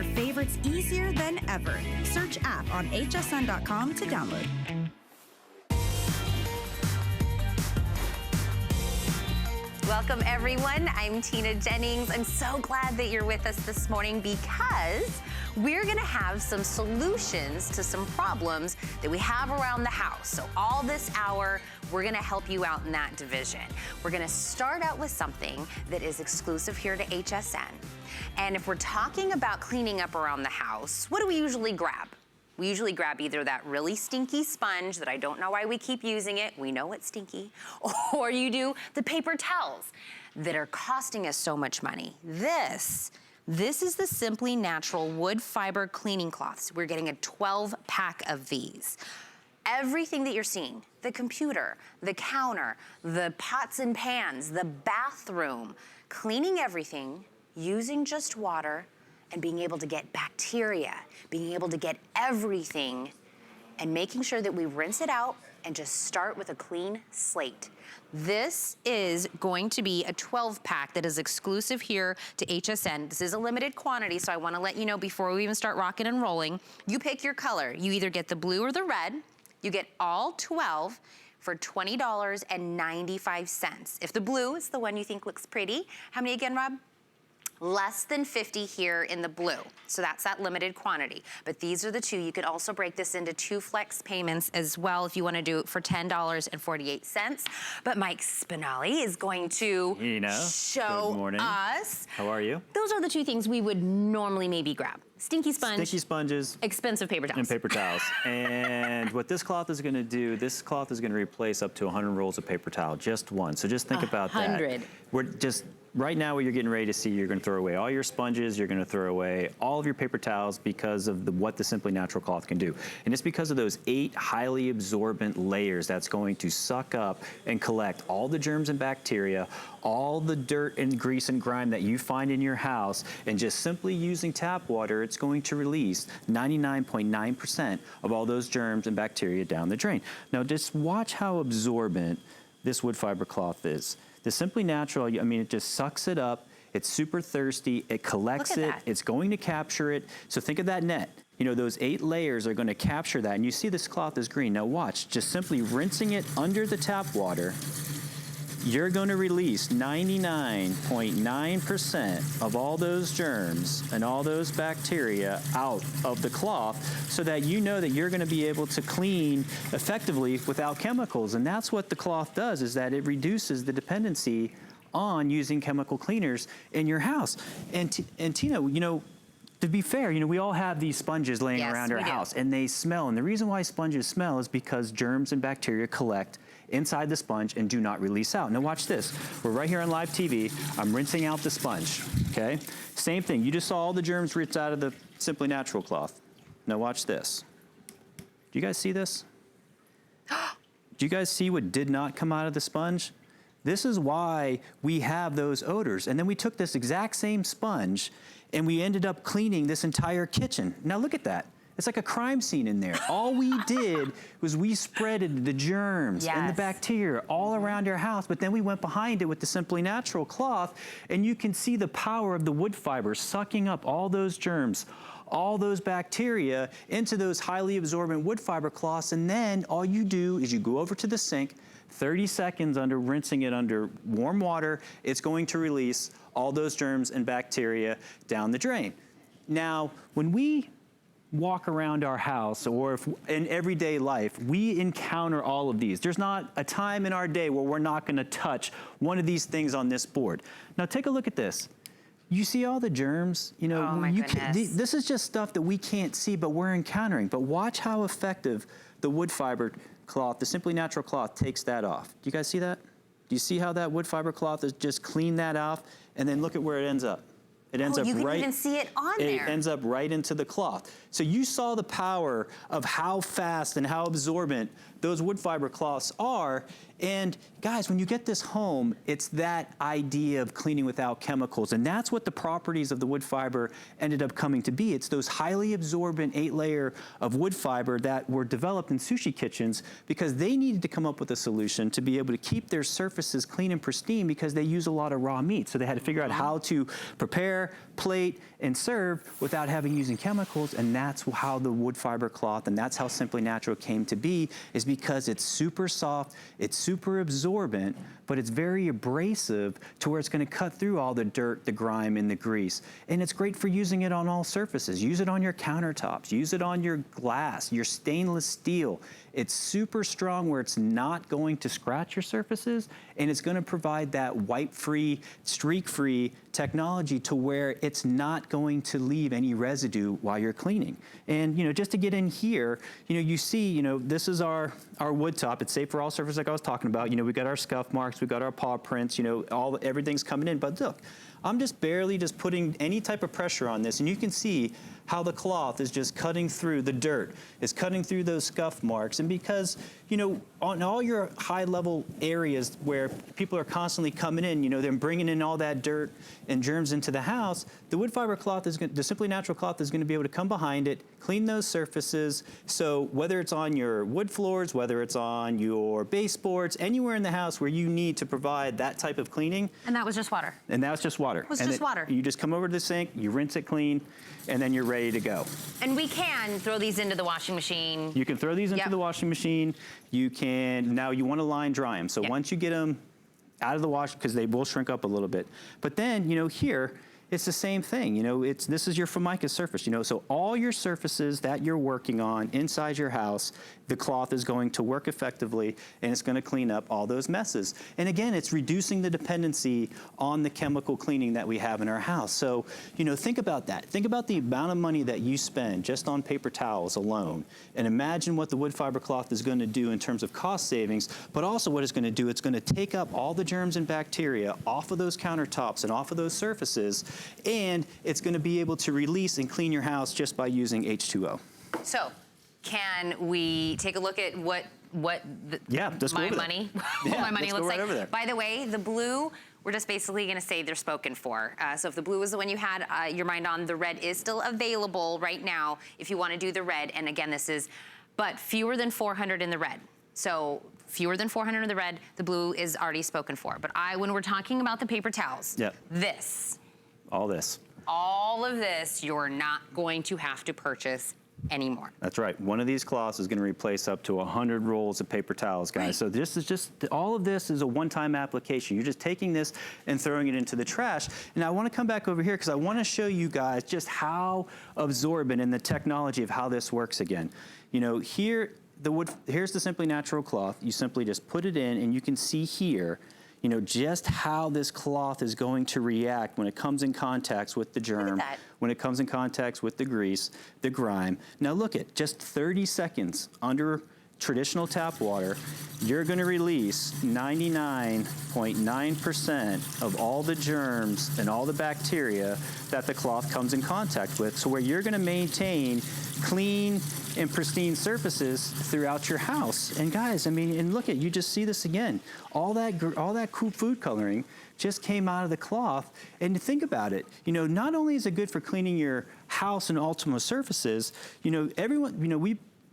your favorites easier than ever. Search app on hsn.com to download. Welcome everyone, I'm Tina Jennings. I'm so glad that you're with us this morning because we're gonna have some solutions to some problems that we have around the house. So all this hour, we're gonna help you out in that division. We're gonna start out with something that is exclusive here to HSN. And if we're talking about cleaning up around the house, what do we usually grab? We usually grab either that really stinky sponge that I don't know why we keep using it, we know it's stinky, or you do the paper towels that are costing us so much money. This is the Simply Natural wood fiber cleaning cloths. We're getting a 12-pack of these. Everything that you're seeing, the computer, the counter, the pots and pans, the bathroom, cleaning everything using just water and being able to get bacteria, being able to get everything, and making sure that we rinse it out and just start with a clean slate. This is going to be a 12-pack that is exclusive here to HSN. This is a limited quantity, so I wanna let you know before we even start rocking and rolling, you pick your color. You either get the blue or the red. You get all 12 for $20.95. If the blue is the one you think looks pretty, how many again, Rob? Less than 50 here in the blue. So that's that limited quantity. But these are the two. You could also break this into 2 flex payments as well if you want to do it for $10.48. But Mike Spinelli is going to show us. How are you? Those are the 2 things we would normally maybe grab. Stinky sponge. Stinky sponges. Expensive paper towels. And paper towels. And what this cloth is gonna do, this cloth is gonna replace up to 100 rolls of paper towel, just one. So just think about that. 100. We're just, right now what you're getting ready to see, you're gonna throw away all your sponges, you're gonna throw away all of your paper towels because of what the Simply Natural cloth can do. And it's because of those 8 highly absorbent layers that's going to suck up and collect all the germs and bacteria, all the dirt and grease and grime that you find in your house, and just simply using tap water, it's going to release 99.9% of all those germs and bacteria down the drain. Now just watch how absorbent this wood fiber cloth is. The Simply Natural, I mean, it just sucks it up. It's super thirsty. It collects it. It's going to capture it. So think of that net. You know, those 8 layers are going to capture that. And you see this cloth is green. Now watch, just simply rinsing it under the tap water, you're going to release 99.9% of all those germs and all those bacteria out of the cloth so that you know that you're going to be able to clean effectively without chemicals. And that's what the cloth does, is that it reduces the dependency on using chemical cleaners in your house. And Tina, you know, to be fair, you know, we all have these sponges laying around our house and they smell. And the reason why sponges smell is because germs and bacteria collect inside the sponge and do not release out. Now watch this. We're right here on live TV. I'm rinsing out the sponge, okay? Same thing. You just saw all the germs rinsed out of the Simply Natural cloth. Now watch this. Do you guys see this? Do you guys see what did not come out of the sponge? This is why we have those odors. And then we took this exact same sponge and we ended up cleaning this entire kitchen. Now look at that. It's like a crime scene in there. All we did was we spreaded the germs and the bacteria all around our house, but then we went behind it with the Simply Natural cloth, and you can see the power of the wood fiber sucking up all those germs, all those bacteria into those highly absorbent wood fiber cloths, and then all you do is you go over to the sink, 30 seconds under rinsing it under warm water, it's going to release all those germs and bacteria down the drain. Now, when we walk around our house or if in everyday life, we encounter all of these. There's not a time in our day where we're not gonna touch one of these things on this board. Now take a look at this. You see all the germs? You know, this is just stuff that we can't see, but we're encountering. But watch how effective the wood fiber cloth, the Simply Natural cloth, takes that off. Do you guys see that? Do you see how that wood fiber cloth is just clean that off? And then look at where it ends up. It ends up you right, can even see it on there. It ends up right into the cloth. So you saw the power of how fast and how absorbent those wood fiber cloths are, And guys, when you get this home, it's that idea of cleaning without chemicals. And that's what the properties of the wood fiber ended up coming to be. It's those highly absorbent 8-layer of wood fiber that were developed in sushi kitchens because they needed to come up with a solution to be able to keep their surfaces clean and pristine because they use a lot of raw meat. So they had to figure out how to prepare, plate, and serve without using chemicals. And that's how the wood fiber cloth, and that's how Simply Natural came to be, is because it's super soft, it's super absorbent, but it's very abrasive to where it's going to cut through all the dirt, the grime, and the grease. And it's great for using it on all surfaces. Use it on your countertops, use it on your glass, your stainless steel. It's super strong where it's not going to scratch your surfaces, and it's going to provide that wipe-free, streak-free technology to where it's not going to leave any residue while you're cleaning. And just to get in here, you see, this is our wood top. It's safe for all surfaces like I was talking about. We got our scuff marks, we got our paw prints, everything's coming in. But look, I'm just barely putting any type of pressure on this, and you can see how the cloth is just cutting through the dirt. It's cutting through those scuff marks. And because, on all your high-level areas where people are constantly coming in, they're bringing in all that dirt and germs into the house, the wood fiber cloth the Simply Natural cloth is going to be able to come behind it, clean those surfaces. So whether it's on your wood floors, whether it's on your baseboards, anywhere in the house where you need to provide that type of cleaning. And that was just water. And that was just water. It was just water. You just come over to the sink, you rinse it clean, and then you're ready to go. And we can throw these into the washing machine. You can throw these into the washing machine. Now you want to line dry them. So once you get them out of the wash, because they will shrink up a little bit. But then, here, it's the same thing. This is your Formica surface, so all your surfaces that you're working on inside your house, the cloth is going to work effectively, and it's going to clean up all those messes. And again, it's reducing the dependency on the chemical cleaning that we have in our house. So, think about that. Think about the amount of money that you spend just on paper towels alone, and imagine what the wood fiber cloth is going to do in terms of cost savings, but also what it's going to do, it's going to take up all the germs and bacteria off of those countertops and off of those surfaces, and it's going to be able to release and clean your house just by using H2O. So, can we take a look at what my money looks like? By the way, the blue, we're just basically going to say they're spoken for. So if the blue is the one you had your mind on, the red is still available right now if you want to do the red. And again, but fewer than 400 in the red. So fewer than 400 in the red, the blue is already spoken for. But when we're talking about the paper towels, all of this, you're not going to have to purchase anymore. That's right. One of these cloths is going to replace up to 100 rolls of paper towels, guys. Right. So this is all of this is a one-time application. You're just taking this and throwing it into the trash. And I want to come back over here because I want to show you guys just how absorbent and the technology of how this works again. Here's the Simply Natural cloth. You simply just put it in, and you can see here, just how this cloth is going to react when it comes in contact with the germ, when it comes in contact with the grease, the grime. Now look at just 30 seconds under traditional tap water, you're going to release 99.9% of all the germs and all the bacteria that the cloth comes in contact with. So where you're going to maintain clean and pristine surfaces throughout your house. And guys, and look you just see this again. All that cool food coloring just came out of the cloth. And think about it, not only is it good for cleaning your house and Ultima surfaces,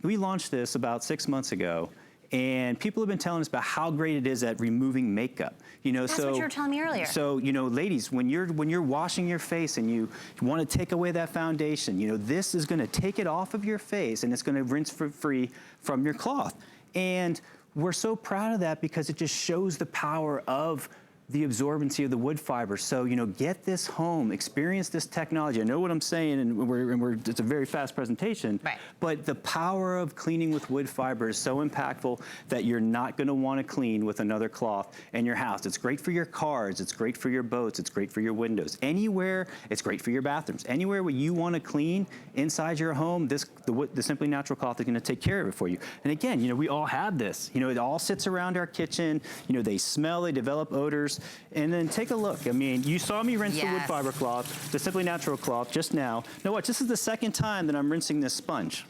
we launched this about 6 months ago, and people have been telling us about how great it is at removing makeup. That's what you were telling me earlier. So, ladies, when you're washing your face and you want to take away that foundation, this is going to take it off of your face, and it's going to rinse free from your cloth. And we're so proud of that because it just shows the power of the absorbency of the wood fiber. So, get this home, experience this technology. I know what I'm saying, and it's a very fast presentation, right. But the power of cleaning with wood fiber is so impactful that you're not gonna wanna clean with another cloth in your house. It's great for your cars, it's great for your boats, it's great for your windows. Anywhere, it's great for your bathrooms. Anywhere where you wanna clean inside your home, the Simply Natural cloth is gonna take care of it for you. And again, we all have this. It all sits around our kitchen. They smell, they develop odors. And then take a look. You saw me rinse the wood fiber cloth, the Simply Natural cloth, just now. Now watch, this is the second time that I'm rinsing this sponge.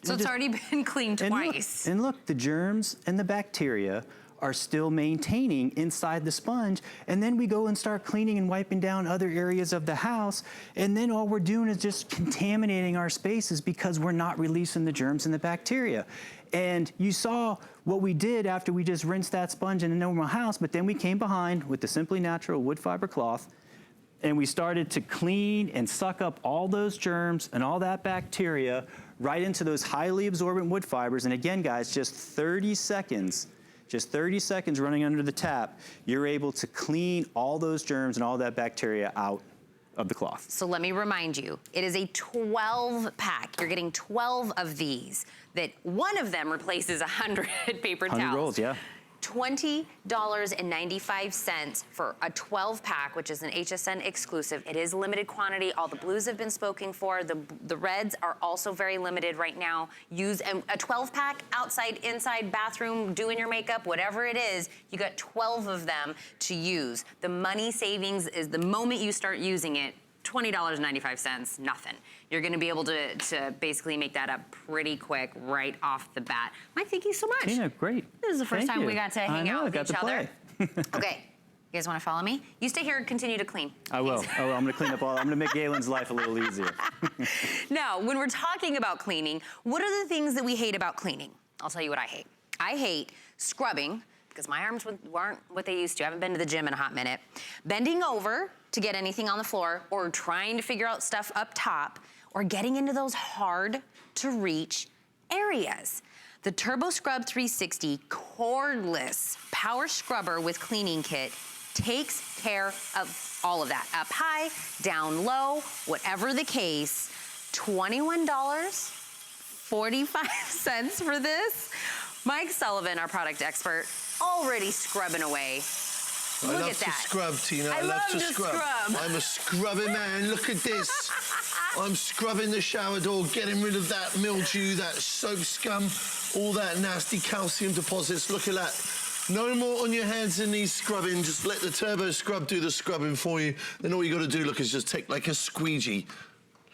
So it's already been cleaned twice. And look, the germs and the bacteria are still maintaining inside the sponge. And then we go and start cleaning and wiping down other areas of the house. And then all we're doing is just contaminating our spaces because we're not releasing the germs and the bacteria. And you saw what we did after we just rinsed that sponge in a normal house, but then we came behind with the Simply Natural wood fiber cloth, and we started to clean and suck up all those germs and all that bacteria right into those highly absorbent wood fibers. And again, guys, just 30 seconds running under the tap, you're able to clean all those germs and all that bacteria out of the cloth. So let me remind you, it is a 12 pack. You're getting 12 of these, that one of them replaces 100 paper towels. 100 rolls, yeah. $20.95 for a 12 pack, which is an HSN exclusive. It is limited quantity. All the blues have been spoken for. The reds are also very limited right now. Use a 12 pack outside, inside, bathroom, doing your makeup, whatever it is, you got 12 of them to use. The money savings is the moment you start using it, $20.95, nothing. You're gonna be able to basically make that up pretty quick right off the bat. Mike, thank you so much. Tina, great. This is the first time we got to hang out with each other. Okay. You guys wanna follow me? You stay here and continue to clean. I will. I'm gonna clean up I'm gonna make Galen's life a little easier. Now, when we're talking about cleaning, what are the things that we hate about cleaning? I'll tell you what I hate. I hate scrubbing, because my arms weren't what they used to. I haven't been to the gym in a hot minute. Bending over to get anything on the floor, or trying to figure out stuff up top, or getting into those hard to reach areas. The Turbo Scrub 360 cordless power scrubber with cleaning kit takes care of all of that. Up high, down low, whatever the case. $21.45 for this. Mike Sullivan, our product expert, already scrubbing away. Look at that. I love to scrub, Tina. I love to scrub. I'm a scrubbing man. Look at this. I'm scrubbing the shower door, getting rid of that mildew, that soap scum, all that nasty calcium deposits. Look at that. No more on your hands and knees scrubbing. Just let the Turbo Scrub do the scrubbing for you. Then all you got to do, look, is just take like a squeegee.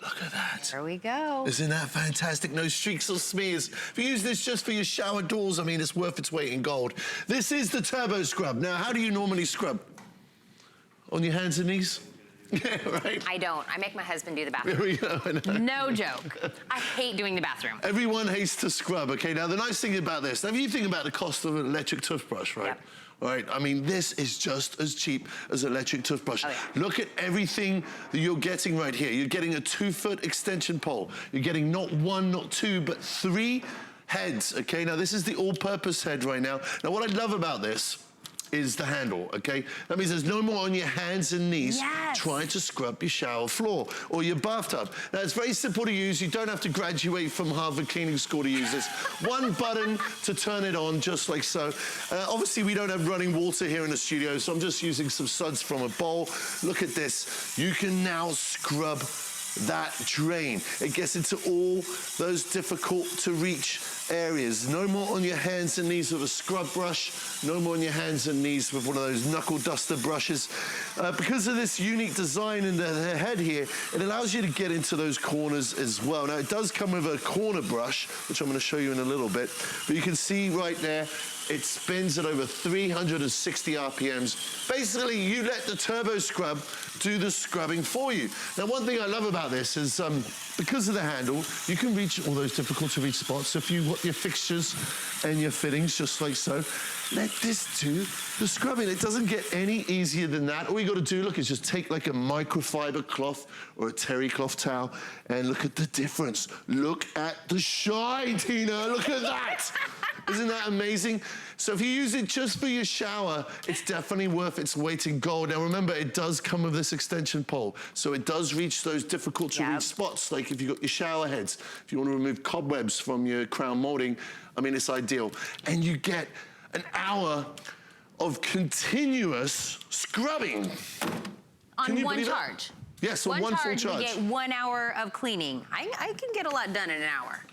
Look at that. There we go. Isn't that fantastic? No streaks or smears. If you use this just for your shower doors, I mean, it's worth its weight in gold. This is the Turbo Scrub. Now, how do you normally scrub? On your hands and knees? Yeah, right. I don't. I make my husband do the bathroom. There we go. No joke. I hate doing the bathroom. Everyone hates to scrub, okay? Now, the nice thing about this, now, if you think about the cost of an electric toothbrush, right? Yep. Right, I mean, this is just as cheap as an electric toothbrush. Oh, yeah. Look at everything that you're getting right here. You're getting a 2-foot extension pole. You're getting not one, not two, but 3 heads, okay? Now, this is the all-purpose head right now. Now, what I love about this is the handle, okay? That means there's no more on your hands and knees trying to scrub your shower floor or your bathtub. Now, it's very simple to use. You don't have to graduate from Harvard Cleaning School to use this. One button to turn it on, just like so. Obviously, we don't have running water here in the studio, so I'm just using some suds from a bowl. Look at this. You can now scrub that drain. It gets into all those difficult to reach areas. No more on your hands and knees with a scrub brush. No more on your hands and knees with one of those knuckle duster brushes. Because of this unique design in the head here, it allows you to get into those corners as well. Now, it does come with a corner brush, which I'm going to show you in a little bit. But you can see right there, it spins at over 360 RPMs. Basically, you let the Turbo Scrub do the scrubbing for you. Now, one thing I love about this is because of the handle, you can reach all those difficult to reach spots. So if you want your fixtures and your fittings, just like so, let this do the scrubbing. It doesn't get any easier than that. All you got to do, look, is just take like a microfiber cloth or a terry cloth towel and look at the difference. Look at the shine, Tina. Look at that. Isn't that amazing? So if you use it just for your shower, it's definitely worth its weight in gold. Now remember, it does come with this extension pole. So it does reach those difficult to reach spots, like if you've got your shower heads, if you want to remove cobwebs from your crown molding, I mean, it's ideal. And you get an hour of continuous scrubbing. On one charge. Yes, on one full charge. You get 1 hour of cleaning. I can get a lot done in an hour.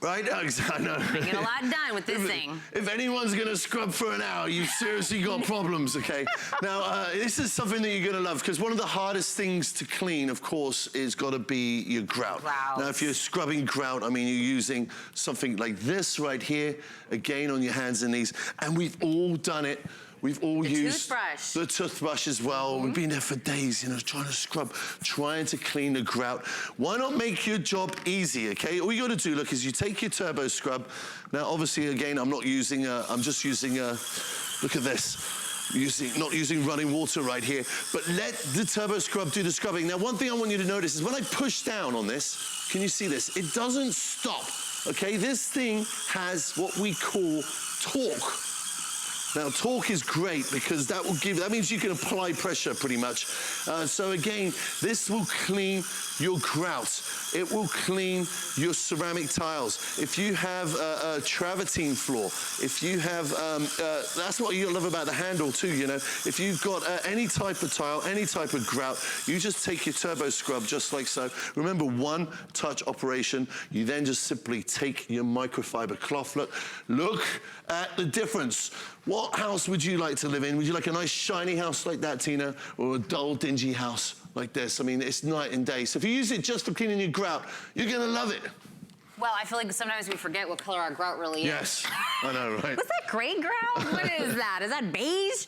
Right? I know. You get a lot done with this thing. If anyone's gonna scrub for an hour, you've seriously got problems, okay? Now, this is something that you're gonna love, because one of the hardest things to clean, of course, is gotta be your grout. Now, if you're scrubbing grout, I mean, you're using something like this right here, again, on your hands and knees, and we've all done it. We've all used the toothbrush as well. We've been there for days, you know, trying to scrub, trying to clean the grout. Why not make your job easy, okay? All you gotta do, look, is you take your turbo scrub. Now, obviously, again, I'm just using look at this. Not using running water right here, but let the turbo scrub do the scrubbing. Now, one thing I want you to notice is when I push down on this, can you see this? It doesn't stop, okay? This thing has what we call torque. Now, torque is great because that means you can apply pressure pretty much. So again, this will clean your grout. It will clean your ceramic tiles. If you have a travertine floor, if you have, that's what you'll love about the handle too, you know. If you've got any type of tile, any type of grout, you just take your turbo scrub just like so. Remember, one touch operation. You then just simply take your microfiber cloth. Look at the difference. What house would you like to live in? Would you like a nice shiny house like that, Tina, or a dull, dingy house like this? I mean, it's night and day. So if you use it just for cleaning your grout, you're gonna love it. Well, I feel like sometimes we forget what color our grout really is. Yes, I know, right? Was that gray grout? What is that? Is that beige?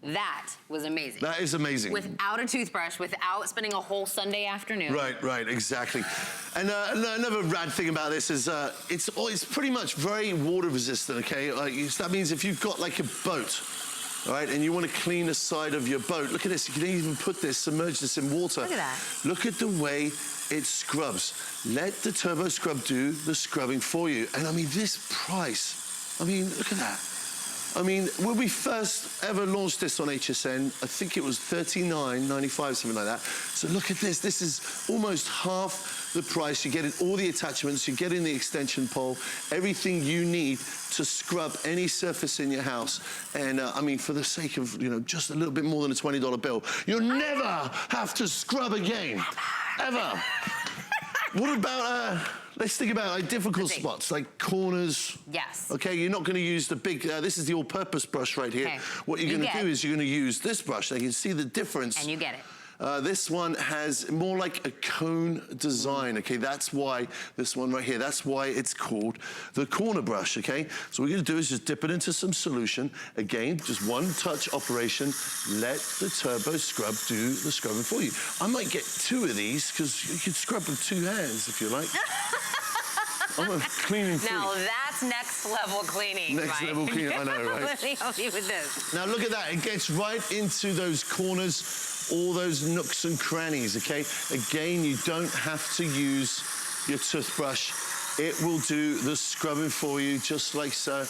That was amazing. That is amazing. Without a toothbrush, without spending a whole Sunday afternoon. Right, exactly. And another rad thing about this is it's pretty much very water resistant, okay? That means if you've got like a boat, right, and you want to clean the side of your boat, look at this, you can even submerge this in water. Look at that. Look at the way it scrubs. Let the turbo scrub do the scrubbing for you. And I mean, this price, I mean, look at that. I mean, when we first ever launched this on HSN, I think it was $39.95, something like that. So look at this. This is almost half the price. You get in all the attachments. You get in the extension pole, everything you need to scrub any surface in your house. And I mean, for the sake of, you know, just a little bit more than a $20 bill, you'll never have to scrub again, ever. What about, let's think about like difficult spots, like corners. Yes. Okay, you're not going to use the big, this is the all-purpose brush right here. Okay. What you're going to do is you're going to use this brush. So you can see the difference. And you get it. This one has more like a cone design, okay? That's why this one right here, that's why it's called the corner brush, okay? So what we're gonna do is just dip it into some solution. Again, just one touch operation. Let the turbo scrub do the scrubbing for you. I might get 2 of these because you can scrub with 2 hands if you like. I'm a cleaning freak. Now that's next level cleaning, Next level cleaning, I know, right? Let me help you with this. Now look at that, it gets right into those corners, all those nooks and crannies, okay? Again, you don't have to use your toothbrush. It will do the scrubbing for you, just like so.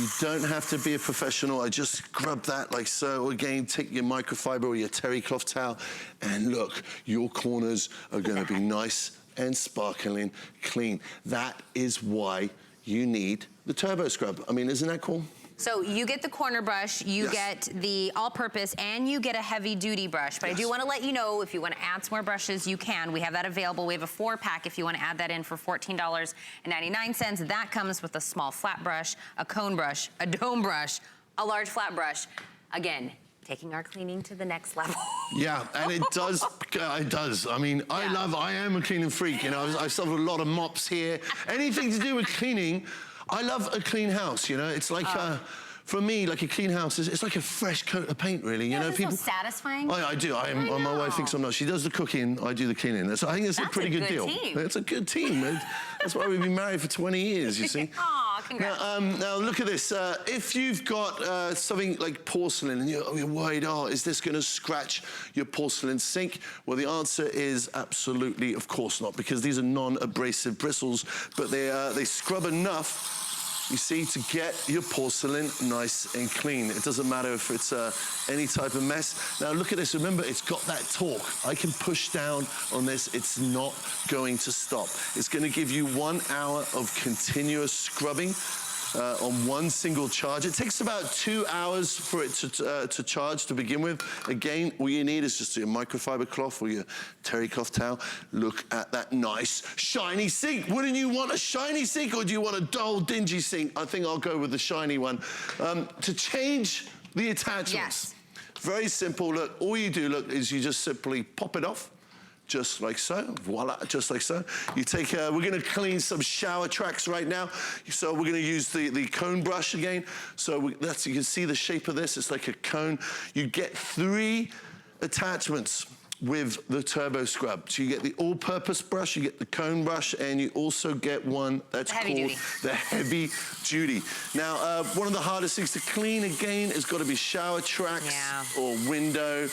You don't have to be a professional. I just scrub that like so. Again, take your microfiber or your terry cloth towel, and look, your corners are gonna be nice and sparkling clean. That is why you need the turbo scrub. I mean, isn't that cool? So you get the corner brush, you get the all-purpose, and you get a heavy-duty brush. But I do want to let you know, if you want to add some more brushes, you can. We have that available. We have a 4-pack if you want to add that in for $14.99. That comes with a small flat brush, a cone brush, a dome brush, a large flat brush. Again, taking our cleaning to the next level. Yeah, and it does, it does. I mean, I am a cleaning freak, you know. I still have a lot of mops here. Anything to do with cleaning, I love a clean house, you know. It's like, for me, like a clean house, it's like a fresh coat of paint, really. You know, people. So satisfying. I do. My wife thinks I'm not. She does the cooking, I do the cleaning. So I think it's a pretty good deal. Team. It's a good team. That's why we've been married for 20 years, you see. Aw, congrats. Now look at this. If you've got something like porcelain and you're worried, is this going to scratch your porcelain sink? Well, the answer is absolutely, of course not, because these are non-abrasive bristles, but they scrub enough, you see, to get your porcelain nice and clean. It doesn't matter if it's any type of mess. Now look at this, remember, it's got that torque. I can push down on this, it's not going to stop. It's gonna give you 1 hour of continuous scrubbing. on one single charge. It takes about 2 hours for it to charge to begin with. Again, all you need is just your microfiber cloth or your terry cloth towel. Look at that nice, shiny sink. Wouldn't you want a shiny sink, or do you want a dull, dingy sink? I think I'll go with the shiny one. To change the attachments. Yes. Very simple. Look, all you do, look, is you just simply pop it off. Just like so, voila, just like so. You take, we're gonna clean some shower tracks right now. So we're gonna use the cone brush again. So you can see the shape of this, it's like a cone. You get 3 attachments with the turbo scrub. So you get the all-purpose brush, you get the cone brush, and you also get one that's called the heavy duty. Now, one of the hardest things to clean, again, has got to be shower tracks or window,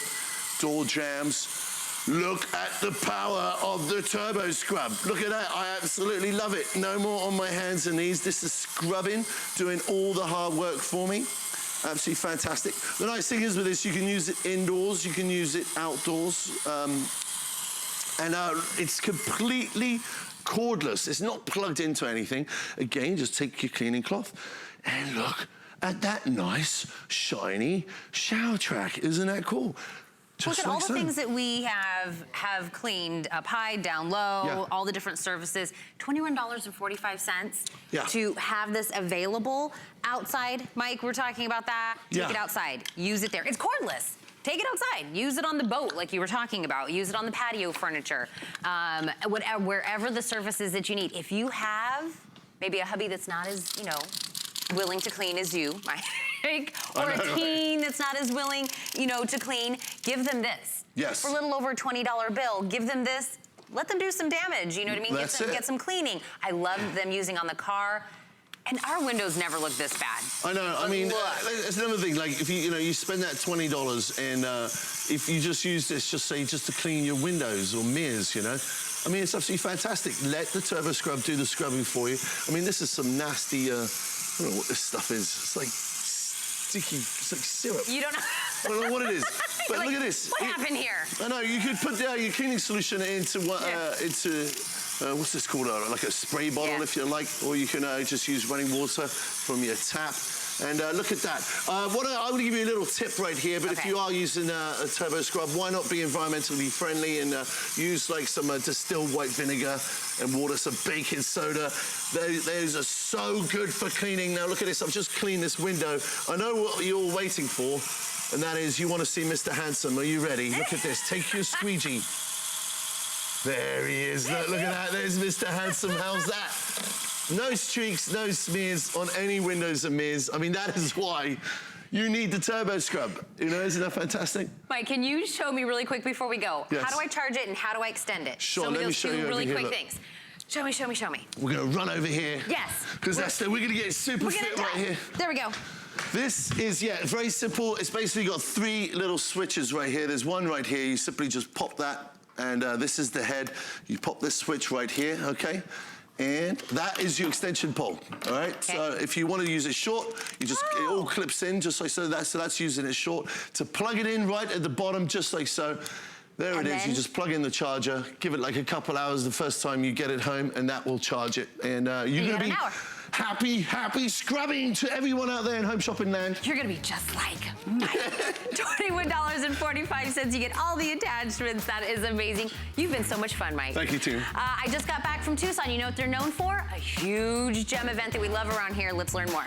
door jambs. Look at the power of the turbo scrub. Look at that, I absolutely love it. No more on my hands and knees. This is scrubbing, doing all the hard work for me. Absolutely fantastic. The nice thing is with this, you can use it indoors, you can use it outdoors. It's completely cordless. It's not plugged into anything. Again, just take your cleaning cloth and look at that nice, shiny shower track. Isn't that cool? Look at all the things that we have cleaned up high, down low, all the different surfaces. $21.45 to have this available outside. Mike, we're talking about that. Take it outside. Use it there. It's cordless. Take it outside. Use it on the boat like you were talking about. Use it on the patio furniture. Wherever the surface is that you need. If you have maybe a hubby that's not as, willing to clean as you, Mike, or a teen that's not as willing, to clean, give them this. Yes. For a little over a $20 bill, give them this. Let them do some damage, you know what I mean? Get some cleaning. I love them using on the car. And our windows never look this bad. I know, I mean, it's another thing, like if you spend that $20 and if you just use this, just to clean your windows or mirrors, I mean, it's absolutely fantastic. Let the turbo scrub do the scrubbing for you. I mean, this is some nasty, I don't know what this stuff is. It's like sticky, it's like syrup. You don't know? I don't know what it is, but look at this. What happened here? I know, you could put your cleaning solution into what's this called? Like a spray bottle, if you like, or you can just use running water from your tap. And look at that. I want to give you a little tip right here, but if you are using a turbo scrub, why not be environmentally friendly and use like some distilled white vinegar and water, some baking soda. Those are so good for cleaning. Now look at this, I've just cleaned this window. I know what you're waiting for, and that is you want to see Mr. Handsome. Are you ready? Look at this, take your squeegee. There he is, look at that, there's Mr. Handsome, how's that? No streaks, no smears on any windows and mirrors. I mean, that is why you need the turbo scrub. Isn't that fantastic? Mike, can you show me really quick before we go? Yes. How do I charge it and how do I extend it? Sure, let me show you really over quick here, things. Show me. We're gonna run over here. Yes. Because we're gonna get super fit right here. There we go. This is, very simple. It's basically got 3 little switches right here. There's one right here. You simply just pop that, and this is the head. You pop this switch right here, okay? And that is your extension pole, all right? Okay. So if you want to use it short, you just, it all clips in just like so. So that's using it short. To plug it in right at the bottom, just like so. There it is, you just plug in the charger, give it like a couple hours the first time you get it home, and that will charge it. And you're gonna be happy scrubbing to everyone out there in home shopping land. You're gonna be just like Mike. $21.45, you get all the attachments. That is amazing. You've been so much fun, Mike. Thank you, too. I just got back from Tucson. You know what they're known for? A huge gem event that we love around here. Let's learn more.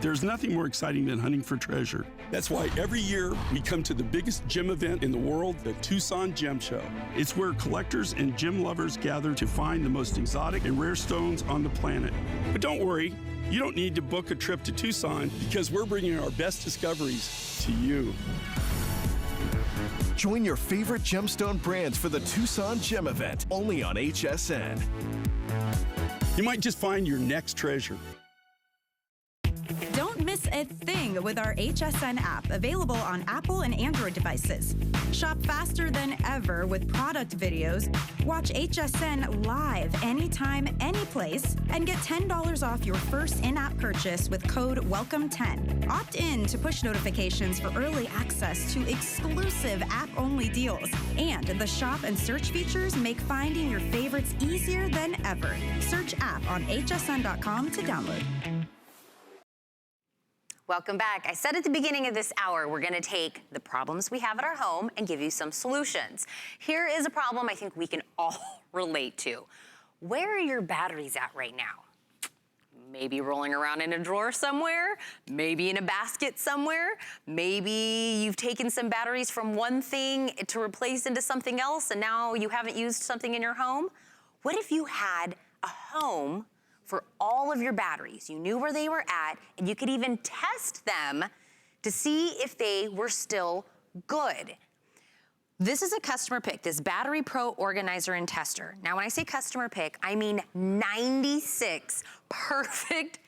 There's nothing more exciting than hunting for treasure. That's why every year we come to the biggest gem event in the world, the Tucson Gem Show. It's where collectors and gem lovers gather to find the most exotic and rare stones on the planet. But don't worry, you don't need to book a trip to Tucson because we're bringing our best discoveries to you. Join your favorite gemstone brands for the Tucson Gem Event, only on HSN. You might just find your next treasure. Don't miss a thing with our HSN app, available on Apple and Android devices. Shop faster than ever with product videos. Watch HSN live anytime, anyplace, and get $10 off your first in-app purchase with code WELCOME10. Opt in to push notifications for early access to exclusive app-only deals. And the shop and search features make finding your favorites easier than ever. Search app on hsn.com to download. Welcome back. I said at the beginning of this hour, we're gonna take the problems we have at our home and give you some solutions. Here is a problem I think we can all relate to. Where are your batteries at right now? Maybe rolling around in a drawer somewhere, maybe in a basket somewhere, maybe you've taken some batteries from one thing to replace into something else and now you haven't used something in your home. What if you had a home for all of your batteries? You knew where they were at and you could even test them to see if they were still good. This is a customer pick, this Battery Pro Organizer and Tester. Now, when I say customer pick, I mean 96 perfect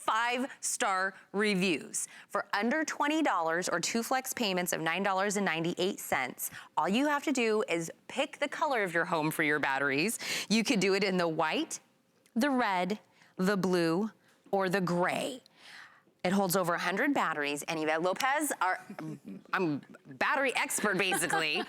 5-star reviews. For under $20 or 2 flex payments of $9.98, all you have to do is pick the color of your home for your batteries. You could do it in the white, the red, the blue, or the gray. It holds over 100 batteries, and Yvette Lopez, I'm battery expert, basically.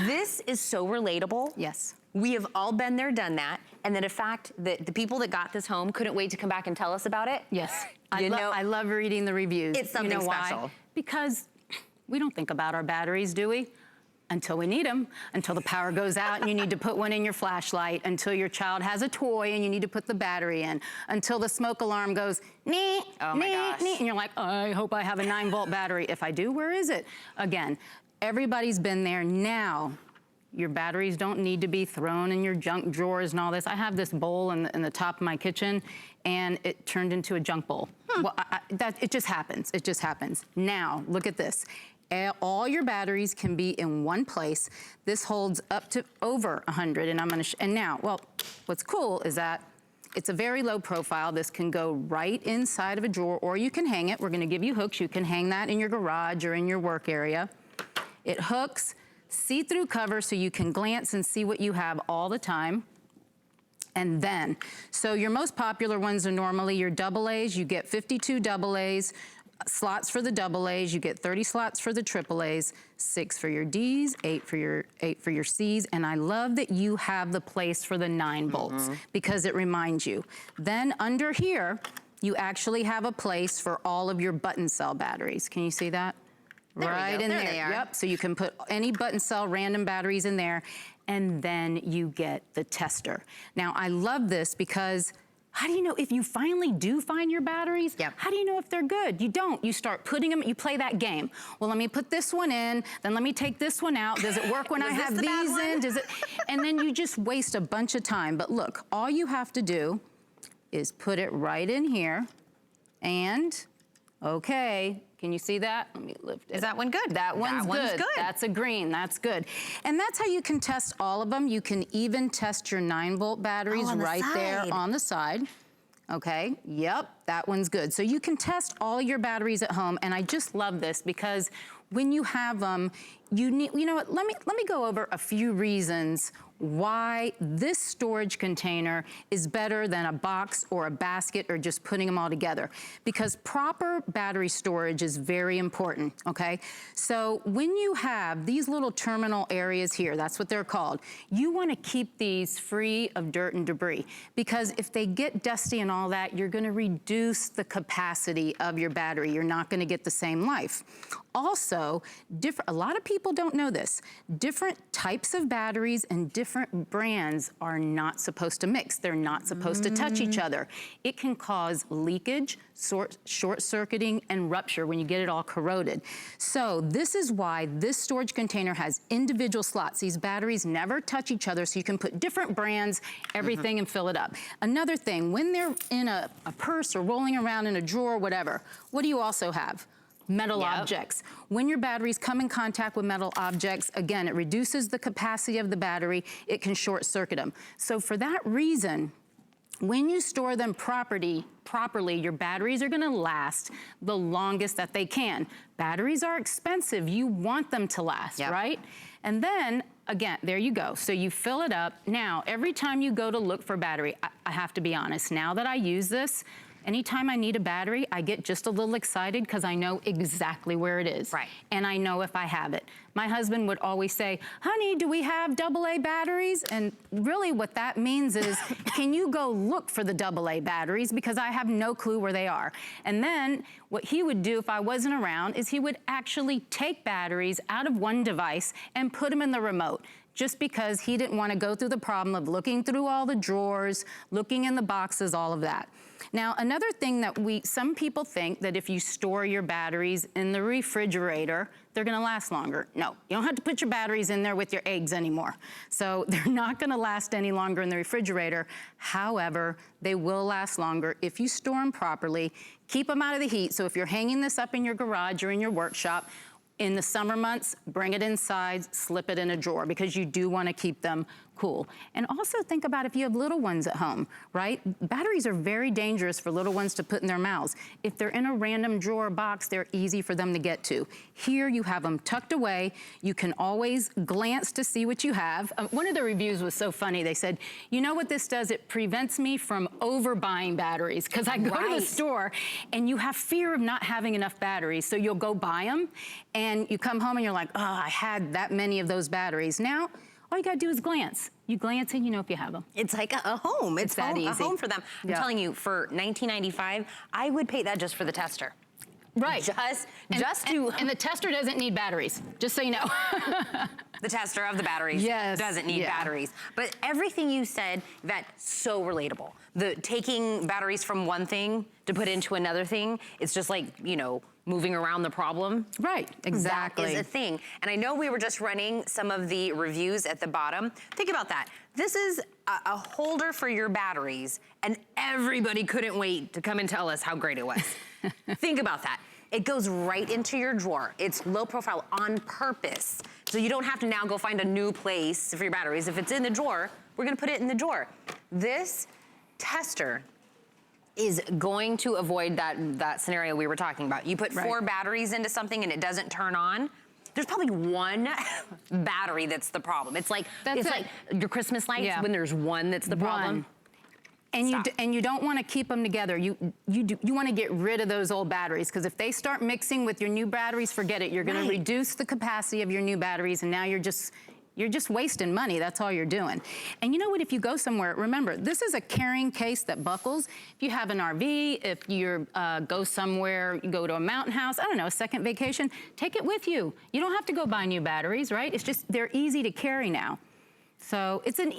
This is so relatable. Yes. We have all been there, done that, and then the fact that the people that got this home couldn't wait to come back and tell us about it. Yes. I love reading the reviews. It's something special. Why? Because we don't think about our batteries, do we? Until we need them, until the power goes out and you need to put one in your flashlight, until your child has a toy and you need to put the battery in, until the smoke alarm goes, nee, oh my gosh. nee, and you're like, I hope I have a 9-volt battery. If I do, where is it? Again, everybody's been there. Now, your batteries don't need to be thrown in your junk drawers and all this. I have this bowl in the top of my kitchen and it turned into a junk bowl. Well, it just happens, it just happens. Now, look at this. All your batteries can be in one place. This holds up to over 100, and I'm gonna, and now, well, what's cool is that it's a very low profile. This can go right inside of a drawer, or you can hang it. We're gonna give you hooks. You can hang that in your garage or in your work area. It hooks, see-through cover, so you can glance and see what you have all the time. And then, so your most popular ones are normally your AA's. You get 52 AA's. Slots for the AA's, you get 30 slots for the AAA's, 6 for your D's, 8 for your C's, and I love that you have the place for the 9 volts because it reminds you. Then under here, you actually have a place for all of your button cell batteries. Can you see that? Right in there. They are. Yep. So you can put any button cell random batteries in there, and then you get the tester. Now I love this because how do you know if you finally do find your batteries? Yep. How do you know if they're good? You don't. You start putting them, you play that game. Well, let me put this one in, then let me take this one out. Does it work when I have these in? Does it? And then you just waste a bunch of time. But look, all you have to do is put it right in here and, okay, can you see that? Let me lift it. Is that one good? That one's good. That's a green, that's good. And that's how you can test all of them. You can even test your 9-volt batteries right there on the side. Okay, yep, that one's good. So you can test all your batteries at home, and I just love this because when you have them, you know what, let me go over a few reasons why this storage container is better than a box or a basket or just putting them all together. Because proper battery storage is very important, okay? So when you have these little terminal areas here, that's what they're called, you wanna keep these free of dirt and debris. Because if they get dusty and all that, you're gonna reduce the capacity of your battery. You're not gonna get the same life. Also, a lot of people don't know this. Different types of batteries and different brands are not supposed to mix. They're not supposed to touch each other. It can cause leakage, short-circuiting, and rupture when you get it all corroded. So this is why this storage container has individual slots. These batteries never touch each other, so you can put different brands, everything, and fill it up. Another thing, when they're in a purse or rolling around in a drawer, whatever, what do you also have? Metal objects. When your batteries come in contact with metal objects, again, it reduces the capacity of the battery. It can short circuit them. So for that reason, when you store them properly, your batteries are gonna last the longest that they can. Batteries are expensive. You want them to last, right? And then, again, there you go. So you fill it up. Now, every time you go to look for battery, I have to be honest, now that I use this, Anytime I need a battery, I get just a little excited because I know exactly where it is. Right. And I know if I have it. My husband would always say, honey, do we have AA batteries? And really what that means is, can you go look for the AA batteries? Because I have no clue where they are. And then what he would do if I wasn't around is he would actually take batteries out of one device and put them in the remote, just because he didn't want to go through the problem of looking through all the drawers, looking in the boxes, all of that. Now, another thing that some people think that if you store your batteries in the refrigerator, they're gonna last longer. No, you don't have to put your batteries in there with your eggs anymore. So they're not gonna last any longer in the refrigerator. However, they will last longer if you store them properly, keep them out of the heat. So if you're hanging this up in your garage or in your workshop, in the summer months, bring it inside, slip it in a drawer, because you do want to keep them cool. And also think about if you have little ones at home, right? Batteries are very dangerous for little ones to put in their mouths. If they're in a random drawer or box, they're easy for them to get to. Here you have them tucked away. You can always glance to see what you have. One of the reviews was so funny. They said, you know what this does? It prevents me from overbuying batteries, because I go to the store and you have fear of not having enough batteries. So you'll go buy them and you come home and you're like, oh, I had that many of those batteries. Now, all you gotta do is glance. You glance and you know if you have them. It's like a home. It's that easy. A home for them. I'm telling you, for $19.95, I would pay that just for the tester. Right. And the tester doesn't need batteries, just so you know. The tester of the batteries doesn't need batteries. But everything you said, that's so relatable. The taking batteries from one thing to put into another thing, it's just like, you know, moving around the problem. Right, exactly. That is a thing. And I know we were just running some of the reviews at the bottom. Think about that. This is a holder for your batteries, and everybody couldn't wait to come and tell us how great it was. Think about that. It goes right into your drawer. It's low profile on purpose. So you don't have to now go find a new place for your batteries. If it's in the drawer, we're gonna put it in the drawer. This tester is going to avoid that scenario we were talking about. You put 4 batteries into something and it doesn't turn on. There's probably one battery that's the problem. It's like like your Christmas lights when there's one that's the problem. And you don't want to keep them together. You want to get rid of those old batteries, because if they start mixing with your new batteries, forget it. You're going to reduce the capacity of your new batteries, and now you're just wasting money. That's all you're doing. And you know what? If you go somewhere, remember, this is a carrying case that buckles. If you have an RV, if you go somewhere, you go to a mountain house, I don't know, a second vacation, take it with you. You don't have to go buy new batteries, right? It's just, they're easy to carry now. So it's an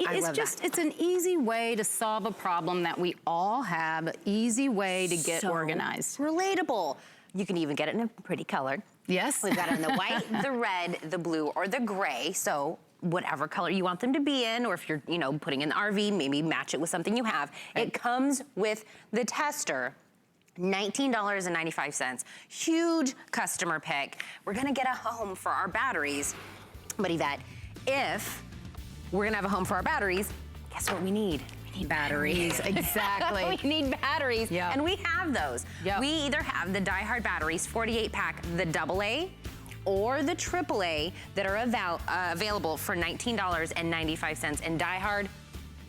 easy way to solve a problem that we all have, an easy way to get organized. Relatable. You can even get it in a pretty color. Yes. We've got it in the white, the red, the blue, or the gray. So whatever color you want them to be in, or if you're, you know, putting in the RV, maybe match it with something you have. Right. It comes with the tester. $19.95. Huge customer pick. We're gonna get a home for our batteries. But Yvette, if we're gonna have a home for our batteries, guess what we need? We need batteries. Exactly. We need batteries, and we have those. Yep. We either have the Die-Hard batteries, 48-pack, the AA, or the AAA that are available for $19.95. And Die-Hard,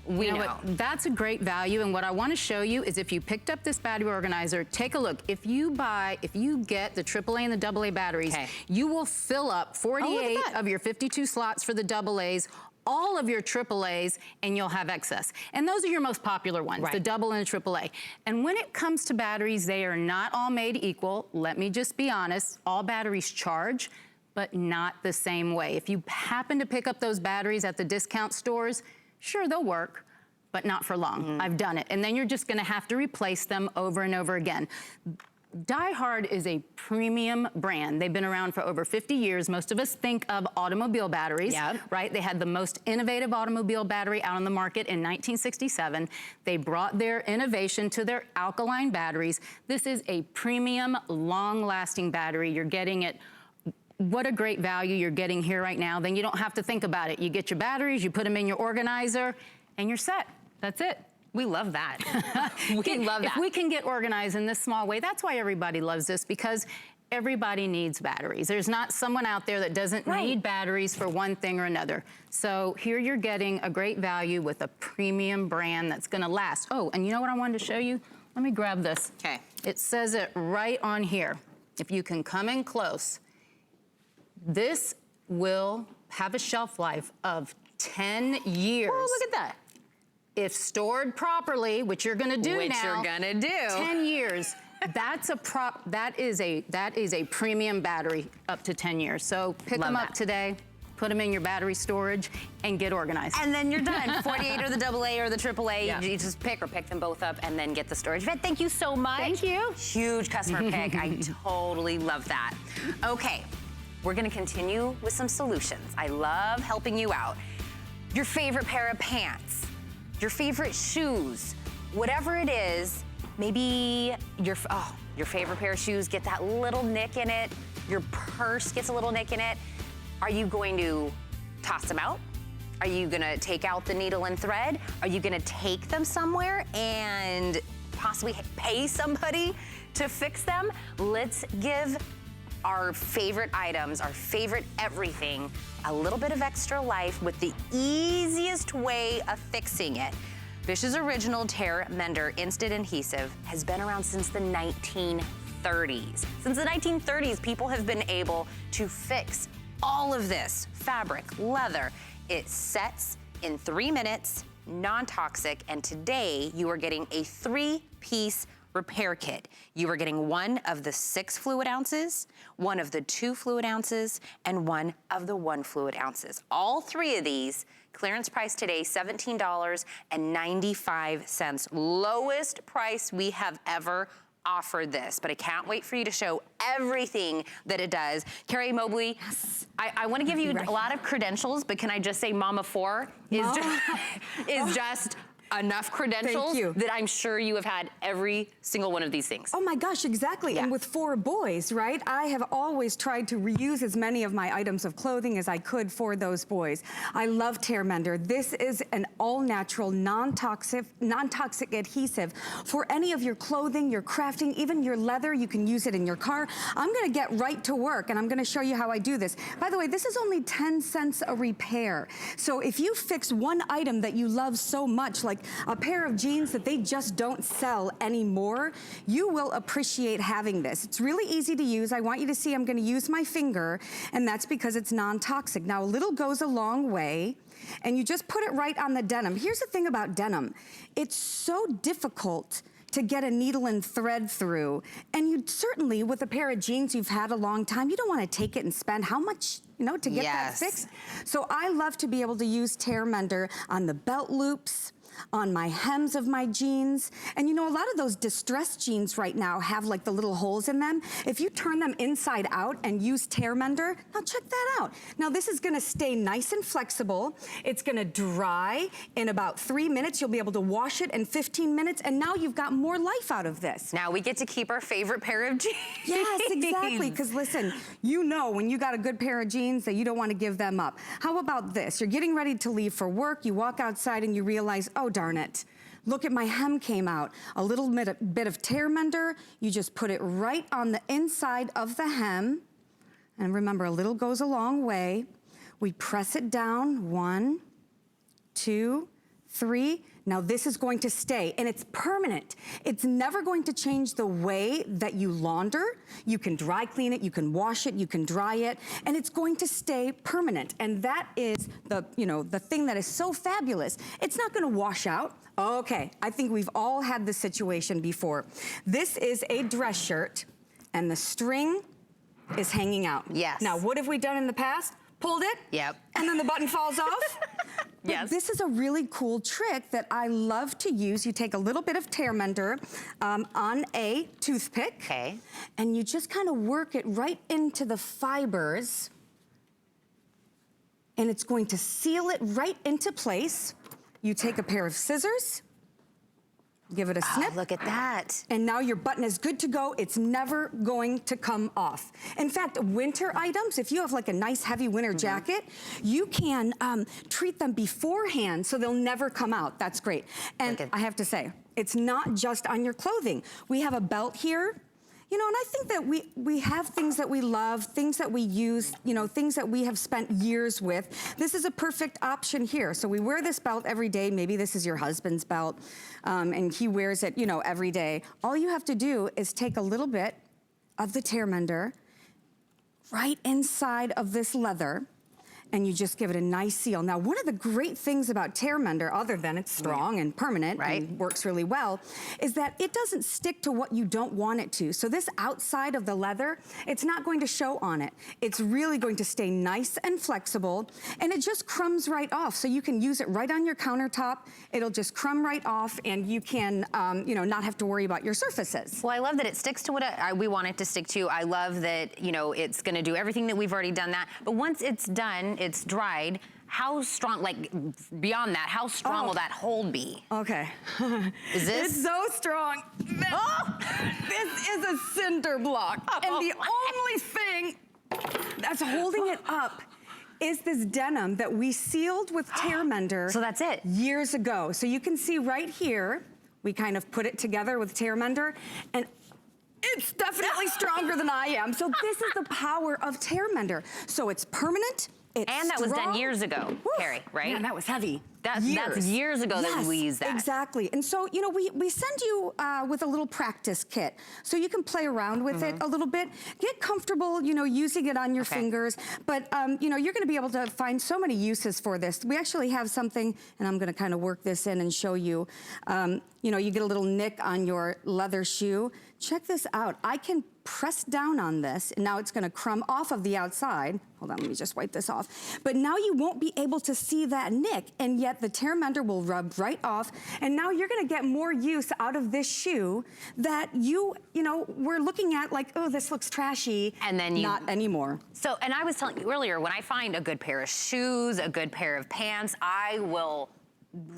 we know. That's a great value, and what I want to show you is if you picked up this battery organizer, take a look. If you get the AAA and the AA batteries, you will fill up 48 of your 52 slots for the AAs, all of your AAAs, and you'll have excess. And those are your most popular ones, the double and the AAA. And when it comes to batteries, they are not all made equal. Let me just be honest, all batteries charge, but not the same way. If you happen to pick up those batteries at the discount stores, sure, they'll work, but not for long. I've done it. And then you're just gonna have to replace them over and over again. Die-Hard is a premium brand. They've been around for over 50 years. Most of us think of automobile batteries, right? They had the most innovative automobile battery out on the market in 1967. They brought their innovation to their alkaline batteries. This is a premium, long-lasting battery. You're getting it. What a great value you're getting here right now. Then you don't have to think about it. You get your batteries, you put them in your organizer, and you're set. That's it. We love that. We love that. If we can get organized in this small way, that's why everybody loves this, because everybody needs batteries. There's not someone out there that doesn't need batteries for one thing or another. So here you're getting a great value with a premium brand that's gonna last. Oh, and you know what I wanted to show you? Let me grab this. Okay. It says it right on here. If you can come in close, this will have a shelf life of 10 years. Oh, look at that. If stored properly, which you're gonna do now. Which you're gonna do. 10 years. That is a premium battery up to 10 years. So pick them up today, put them in your battery storage, and get organized. And then you're done. 48 or the AA or the AAA, Yeah. you just pick them both up and then get the storage. Vet, thank you so much. Thank you. Huge customer pick. I totally love that. Okay, we're gonna continue with some solutions. I love helping you out. Your favorite pair of pants, your favorite shoes, whatever it is, maybe your favorite pair of shoes get that little nick in it, your purse gets a little nick in it. Are you going to toss them out? Are you gonna take out the needle and thread? Are you gonna take them somewhere and possibly pay somebody to fix them? Let's give our favorite items, our favorite everything, a little bit of extra life with the easiest way of fixing it. Fish's original Tear Mender Instant Adhesive has been around since the 1930s. Since the 1930s, people have been able to fix all of this fabric, leather. It sets in 3 minutes, non-toxic, and today you are getting a 3-piece repair kit. You are getting 1 of the 6 fluid ounces, 1 of the 2 fluid ounces, and 1 of the 1 fluid ounces. All 3 of these, clearance price today, $17.95. Lowest price we have ever offered this, but I can't wait for you to show everything that it does. Carrie Mobley, yes. I want to give you a lot of credentials, but can I just say Mama 4 is just enough credentials that I'm sure you have had every single one of these things. Oh my gosh, exactly. Yeah. And with 4 boys, right? I have always tried to reuse as many of my items of clothing as I could for those boys. I love Tear Mender. This is an all-natural, non-toxic adhesive for any of your clothing, your crafting, even your leather. You can use it in your car. I'm gonna get right to work and I'm gonna show you how I do this. By the way, this is only 10 cents a repair. So if you fix one item that you love so much, like a pair of jeans that they just don't sell anymore, you will appreciate having this. It's really easy to use. I want you to see I'm gonna use my finger, and that's because it's non-toxic. Now, a little goes a long way, and you just put it right on the denim. Here's the thing about denim. It's so difficult to get a needle and thread through. And you certainly, with a pair of jeans you've had a long time, you don't wanna take it and spend how much, you know, to get that fixed? So I love to be able to use Tear Mender on the belt loops, on my hems of my jeans. And you know, a lot of those distressed jeans right now have like the little holes in them. If you turn them inside out and use Tear Mender, now check that out. Now this is gonna stay nice and flexible. It's gonna dry in about 3 minutes. You'll be able to wash it in 15 minutes, and now you've got more life out of this. Now we get to keep our favorite pair of jeans. Yes, exactly, because listen, you know when you got a good pair of jeans that you don't wanna give them up. How about this? You're getting ready to leave for work, you walk outside and you realize, oh darn it, look at my hem came out. A little bit of Tear Mender, you just put it right on the inside of the hem. And remember, a little goes a long way. We press it down, 1, 2, 3. Now this is going to stay, and it's permanent. It's never going to change the way that you launder. You can dry clean it, you can wash it, you can dry it, and it's going to stay permanent. And that is the, you know, the thing that is so fabulous. It's not gonna wash out. Okay, I think we've all had this situation before. This is a dress shirt, and the string is hanging out. Yes. Now, what have we done in the past? Pulled it. Yep. And then the button falls off. Yes. This is a really cool trick that I love to use. You take a little bit of Tear Mender on a toothpick. Okay. And you just kind of work it right into the fibers. And it's going to seal it right into place. You take a pair of scissors. Give it a snip. Look at that. And now your button is good to go. It's never going to come off. In fact, winter items, if you have like a nice heavy winter jacket, you can treat them beforehand so they'll never come out. That's great. And I have to say, it's not just on your clothing. We have a belt here. You know, and I think that we have things that we love, things that we use, you know, things that we have spent years with. This is a perfect option here. So we wear this belt every day. Maybe this is your husband's belt, and he wears it, you know, every day. All you have to do is take a little bit of the tear mender right inside of this leather, and you just give it a nice seal. Now, one of the great things about tear mender, other than it's strong and permanent and works really well, is that it doesn't stick to what you don't want it to. So this outside of the leather, it's not going to show on it. It's really going to stay nice and flexible, and it just crumbs right off. So you can use it right on your countertop. It'll just crumb right off, and you can, you know, not have to worry about your surfaces. Well, I love that it sticks to what we want it to stick to. I love that, you know, it's gonna do everything that we've already done that. But once it's done, it's dried, how strong, like beyond that, how strong will that hold be? Okay. Is this? It's so strong. This is a cinder block. And the only thing that's holding it up is this denim that we sealed with tear mender. So that's it. Years ago. So you can see right here, we kind of put it together with tear mender, and it's definitely stronger than I am. So this is the power of tear mender. So it's permanent. And that was done years ago, Carrie, right? Man, that was heavy. That's years ago that we used that. Exactly. And so, you know, we send you with a little practice kit. So you can play around with it a little bit. Get comfortable, you know, using it on your fingers. But, you know, you're going to be able to find so many uses for this. We actually have something, and I'm going to kind of work this in and show you. You know, you get a little nick on your leather shoe. Check this out. I can press down on this, and now it's gonna crumb off of the outside. Hold on, let me just wipe this off. But now you won't be able to see that nick, and yet the tear mender will rub right off, and now you're gonna get more use out of this shoe that you know, we're looking at like, oh, this looks trashy. And then not anymore. So, and I was telling you earlier, when I find a good pair of shoes, a good pair of pants, I will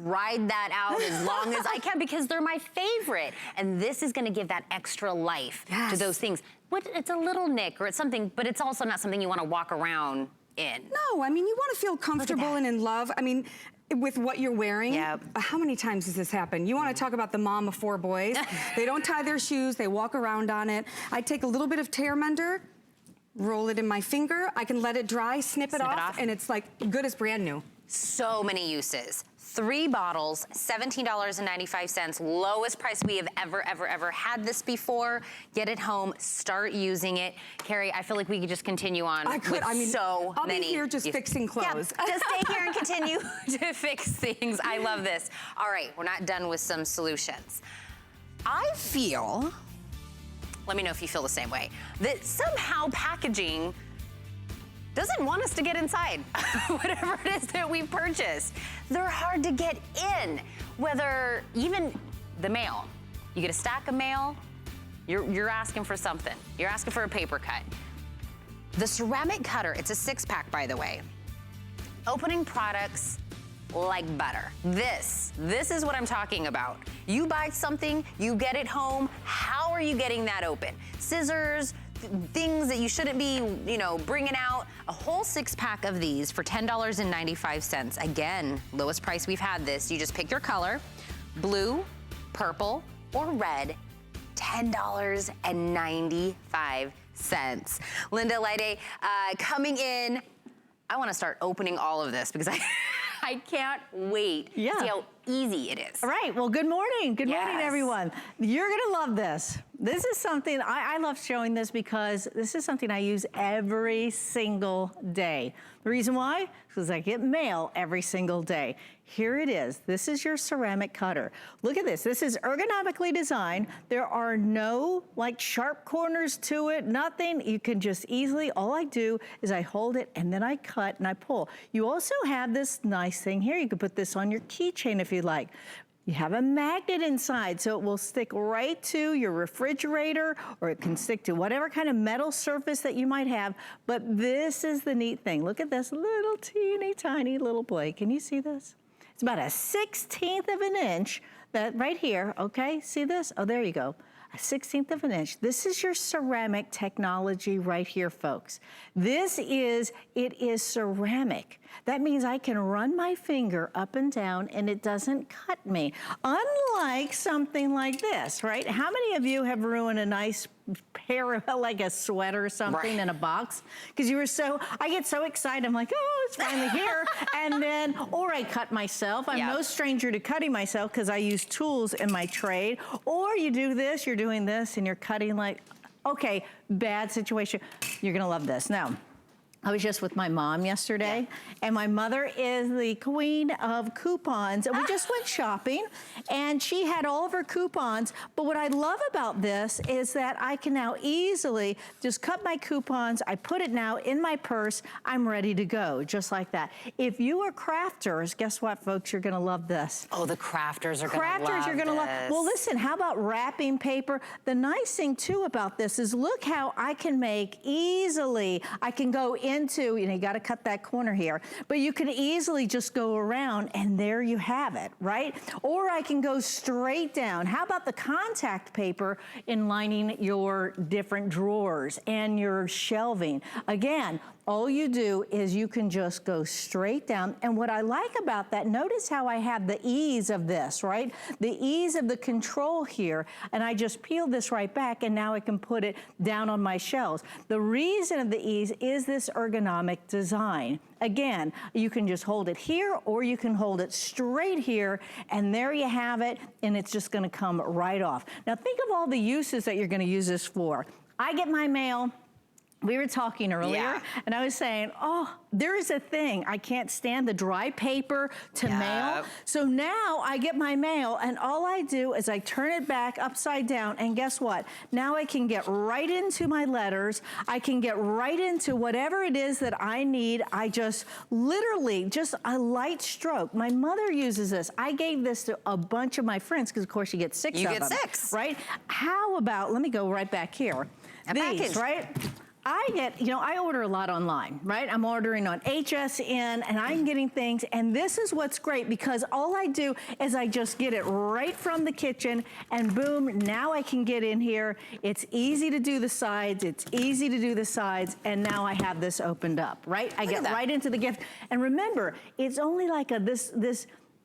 ride that out as long as I can because they're my favorite. And this is gonna give that extra life to those things. It's a little nick or it's something, but it's also not something you wanna walk around in. No, I mean, you wanna feel comfortable and in love. I mean, with what you're wearing. How many times has this happened? You wanna talk about the mom of 4 boys. They don't tie their shoes, they walk around on it. I take a little bit of tear mender, roll it in my finger, I can let it dry, snip it off, and it's like good as brand new. So many uses. 3 bottles, $17.95, lowest price we have ever had this before. Get it home, start using it. Carrie, I feel like we could just continue on with so I'll many. be here just fixing clothes. Yeah, just stay here and continue to fix things. I love this. All right, we're not done with some solutions. I feel, let me know if you feel the same way, that somehow packaging doesn't want us to get inside whatever it is that we purchased. They're hard to get in, whether even the mail. You get a stack of mail, you're asking for something. You're asking for a paper cut. The ceramic cutter, it's a 6-pack by the way. Opening products like butter. This is what I'm talking about. You buy something, you get it home, how are you getting that open? Scissors, things that you shouldn't be, you know, bringing out. A whole 6-pack of these for $10.95. Again, lowest price we've had this. You just pick your color, blue, purple, or red, $10.95. Linda Leide coming in. I want to start opening all of this because I can't wait to see how easy it is. All right, well, good morning. Good morning, everyone. You're gonna love this. This is something, I love showing this because this is something I use every single day. The reason why? Because I get mail every single day. Here it is. This is your ceramic cutter. Look at this. This is ergonomically designed. There are no like sharp corners to it, nothing. You can just easily, all I do is I hold it and then I cut and I pull. You also have this nice thing here. You can put this on your keychain if you like. You have a magnet inside, so it will stick right to your refrigerator, or it can stick to whatever kind of metal surface that you might have. But this is the neat thing. Look at this little teeny tiny little blade. Can you see this? It's about a 1/16 of an inch, that right here, okay? See this? Oh, there you go. A 1/16 of an inch. This is your ceramic technology right here, folks. It is ceramic. That means I can run my finger up and down and it doesn't cut me. Unlike something like this, right? How many of you have ruined a nice pair of, like a sweater or something in a box? Because you were I get so excited, I'm like, oh, it's finally here. And then, or I cut myself. I'm no stranger to cutting myself because I use tools in my trade. Or you do this, you're doing this, and you're cutting like, okay, bad situation. You're gonna love this. Now, I was just with my mom yesterday, and my mother is the queen of coupons, and we just went shopping, and she had all of her coupons, but what I love about this is that I can now easily just cut my coupons, I put it now in my purse, I'm ready to go, just like that. If you are crafters, guess what, folks, you're gonna love this. Oh, the crafters are gonna love this. Crafters, you're gonna love. Well, listen, how about wrapping paper? The nice thing, too, about this is look how I can make easily, I can go into, you got to cut that corner here, but you can easily just go around and there you have it, right? Or I can go straight down. How about the contact paper in lining your different drawers and your shelving? Again, all you do is you can just go straight down. And what I like about that, notice how I have the ease of this, right? The ease of the control here. And I just peel this right back and now I can put it down on my shelves. The reason of the ease is this ergonomic design. Again, you can just hold it here or you can hold it straight here and there you have it and it's just gonna come right off. Now think of all the uses that you're gonna use this for. I get my mail. We were talking earlier, and I was saying, oh, there is a thing. I can't stand the dry paper to mail. So now I get my mail, and all I do is I turn it back upside down, and guess what? Now I can get right into my letters. I can get right into whatever it is that I need. I just literally, just a light stroke. My mother uses this. I gave this to a bunch of my friends, because of course you get 6 of them. You get 6. Right? How about, let me go right back here. These, right? I get, I order a lot online, right? I'm ordering on HSN and I'm getting things, and this is what's great because all I do is I just get it right from the kitchen and boom, now I can get in here. It's easy to do the sides, and now I have this opened up, right? I get right into the gift. And remember, it's only like this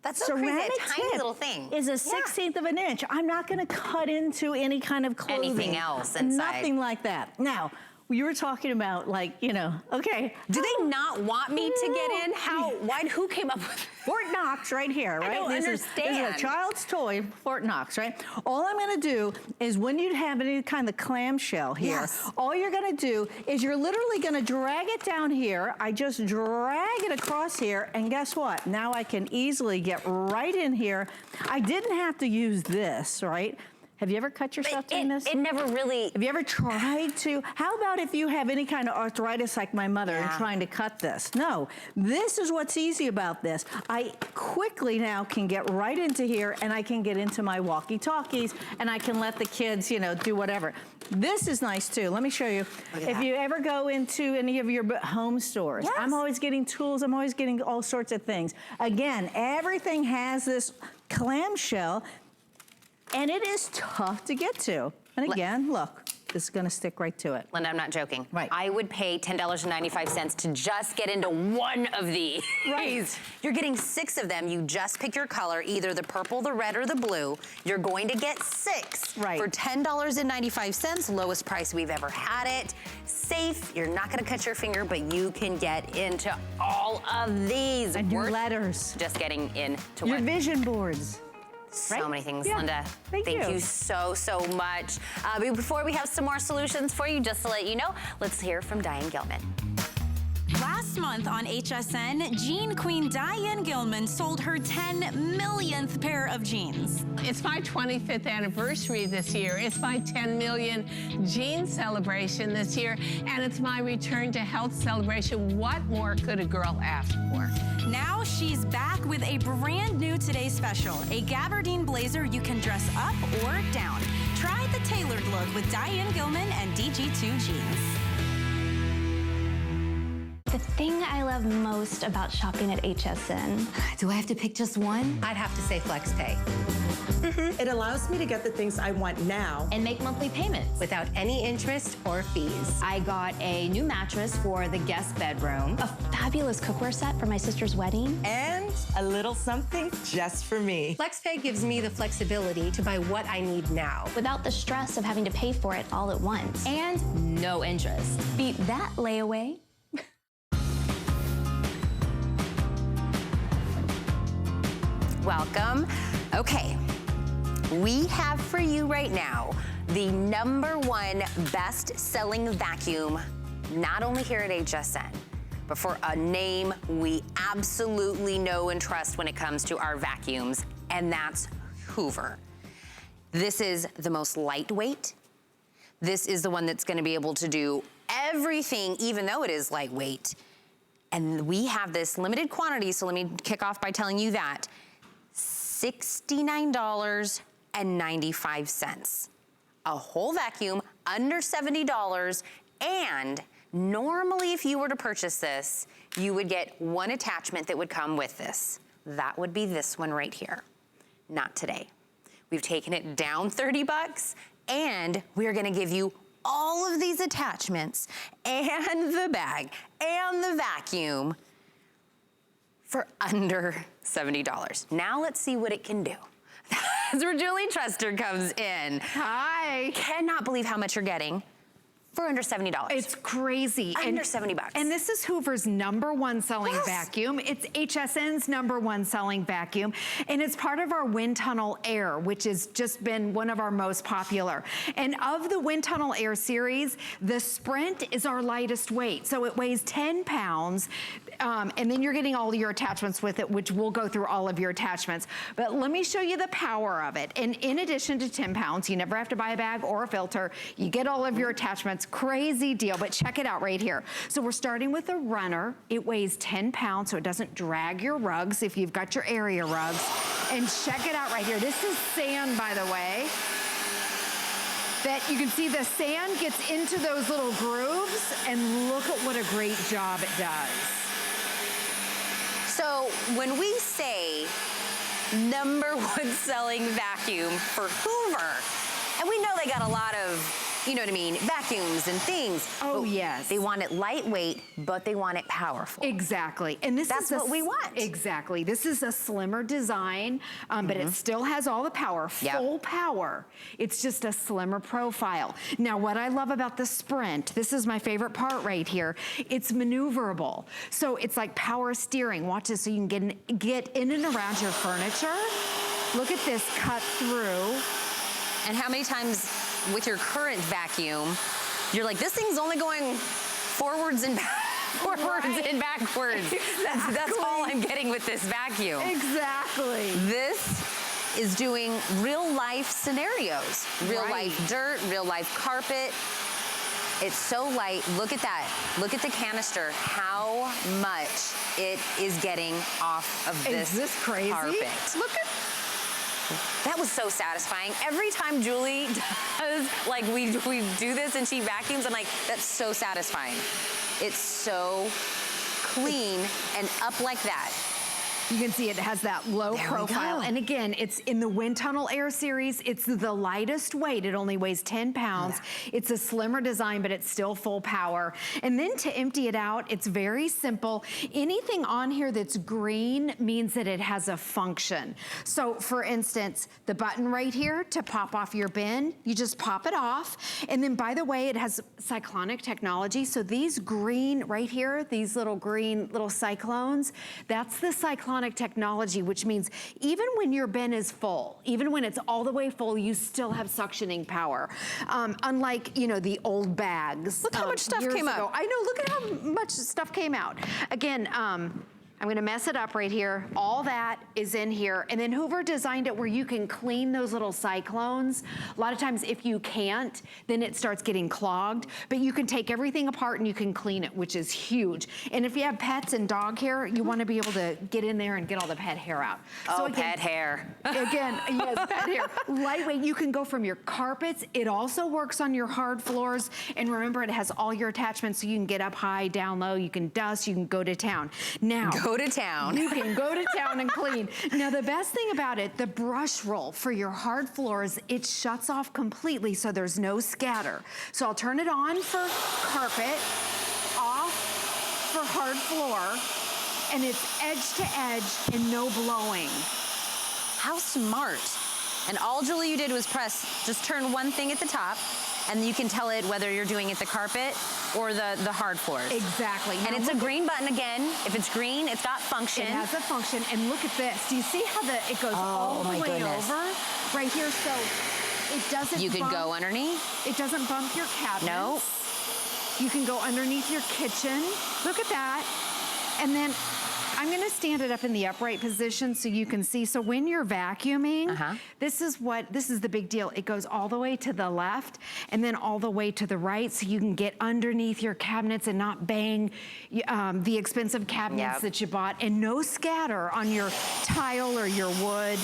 that's so crazy, a tiny little thing. Is a 1/16 of an inch. I'm not gonna cut into any kind of clothing. Anything else inside. Nothing like that. Now, you were talking about okay. Do they not want me to get in? Who came up with Fort Knox right here, right? I don't understand. This is a child's toy, Fort Knox, right? All I'm gonna do is when you have any kind of clamshell here, all you're gonna do is you're literally gonna drag it down here. I just drag it across here, and guess what? Now I can easily get right in here. I didn't have to use this, right? Have you ever cut yourself doing this? It never really... Have you ever tried to? How about if you have any kind of arthritis like my mother and trying to cut this? No, this is what's easy about this. I quickly now can get right into here and I can get into my walkie-talkies and I can let the kids, do whatever. This is nice too. Let me show you. If you ever go into any of your home stores, I'm always getting tools, I'm always getting all sorts of things. Again, everything has this clamshell. And it is tough to get to. And again, look, this is gonna stick right to it. Linda, I'm not joking. Right. I would pay $10.95 to just get into one of these. Right. You're getting 6 of them. You just pick your color, either the purple, the red, or the blue. You're going to get 6 for $10.95, lowest price we've ever had it. Safe, you're not gonna cut your finger, but you can get into all of these. And your letters. Just getting into your vision boards. So many things, Linda. Thank you so, so much. But before we have some more solutions for you, just to let you know, let's hear from Diane Gilman. Last month on HSN, jean queen Diane Gilman sold her 10 millionth pair of jeans. It's my 25th anniversary this year. It's my 10 million jean celebration this year, and it's my return to health celebration. What more could a girl ask for? Now she's back with a brand new Today Special, a gabardine blazer you can dress up or down. Try the tailored look with Diane Gilman and DG2 jeans. The thing I love most about shopping at HSN. Do I have to pick just one? I'd have to say FlexPay. It allows me to get the things I want now And make monthly payments. Without any interest or fees. I got a new mattress for the guest bedroom, a fabulous cookware set for my sister's wedding, and a little something just for me. FlexPay gives me the flexibility to buy what I need now. without the stress of having to pay for it all at once. And no interest. Beat that layaway. Welcome. Okay, we have for you right now the #1 best-selling vacuum, not only here at HSN, but for a name we absolutely know and trust when it comes to our vacuums, and that's Hoover. This is the most lightweight. This is the one that's gonna be able to do everything, even though it is lightweight. And we have this limited quantity, so let me kick off by telling you that. $69.95. A whole vacuum, under $70, and normally if you were to purchase this, you would get one attachment that would come with this. That would be this one right here. Not today. We've taken it down 30 bucks, and we're gonna give you all of these attachments and the bag and the vacuum for under $70. Now let's see what it can do. That's where Julie Truster comes in. Hi. Cannot believe how much you're getting for under $70. It's crazy. Under 70 bucks. And this is Hoover's #1 selling vacuum. It's HSN's #1 selling vacuum. And it's part of our Wind Tunnel Air, which has just been one of our most popular. And of the Wind Tunnel Air series, the Sprint is our lightest weight. So it weighs 10 pounds. And then you're getting all your attachments with it, which we'll go through all of your attachments. But let me show you the power of it. And in addition to 10 pounds, you never have to buy a bag or a filter. You get all of your attachments. Crazy deal, but check it out right here. So we're starting with a runner. It weighs 10 pounds, so it doesn't drag your rugs if you've got your area rugs. And check it out right here. This is sand, by the way. That you can see the sand gets into those little grooves, and look at what a great job it does. So when we say #1 selling vacuum for Hoover, and we know they got a lot of, you know what I mean, vacuums and things. Oh, yes. They want it lightweight, but they want it powerful. Exactly. And that's what we want. Exactly. This is a slimmer design, but it still has all the power, full power. It's just a slimmer profile. Now, what I love about the Sprint, this is my favorite part right here, it's maneuverable. So it's like power steering. Watch this so you can get in and around your furniture. Look at this cut through. And how many times with your current vacuum, you're like, this thing's only going forwards and and backwards. Exactly. That's all I'm getting with this vacuum. Exactly. This is doing real life scenarios. Real life dirt, real life carpet. It's so light. Look at that. Look at the canister, how much it is getting off of this Is this crazy? carpet. Look at that was so satisfying. Every time Julie does, like we do this and she vacuums, I'm like, that's so satisfying. It's so clean and up like that. You can see it has that low profile. And again, it's in the Wind Tunnel Air series. It's the lightest weight. It only weighs 10 pounds. It's a slimmer design, but it's still full power. And then to empty it out, it's very simple. Anything on here that's green means that it has a function. So for instance, the button right here to pop off your bin, you just pop it off. And then by the way, it has cyclonic technology. So these green right here, these little green little cyclones, that's the cyclonic technology, which means even when your bin is full, even when it's all the way full, you still have suctioning power. Unlike, you know, the old bags. Look how much stuff came out. I know, look at how much stuff came out. Again, I'm gonna mess it up right here. All that is in here. And then Hoover designed it where you can clean those little cyclones. A lot of times if you can't, then it starts getting clogged. But you can take everything apart and you can clean it, which is huge. And if you have pets and dog hair, you wanna be able to get in there and get all the pet hair out. Oh, so again, pet hair. Again, yes, pet hair. Lightweight, you can go from your carpets. It also works on your hard floors. And remember, it has all your attachments so you can get up high, down low, you can dust, you can go to town. Now, go to town. You can go to town and clean. Now, the best thing about it, the brush roll for your hard floors, it shuts off completely so there's no scatter. So I'll turn it on for carpet, off for hard floor, and it's edge to edge and no blowing. How smart. And all Julie, you did was just turn one thing at the top, and you can tell it whether you're doing it the carpet or the hard floors. Exactly. And it's a green button again. If it's green, it's got function. It has a function, and look at this. Do you see how it goes all the way over? Right here, so it doesn't You could go underneath. It doesn't bump your cabinets. No. You can go underneath your kitchen. Look at that. And then I'm gonna stand it up in the upright position so you can see. So when you're vacuuming, this is the big deal. It goes all the way to the left and then all the way to the right so you can get underneath your cabinets and not bang the expensive cabinets that you bought, and no scatter on your tile or your wood.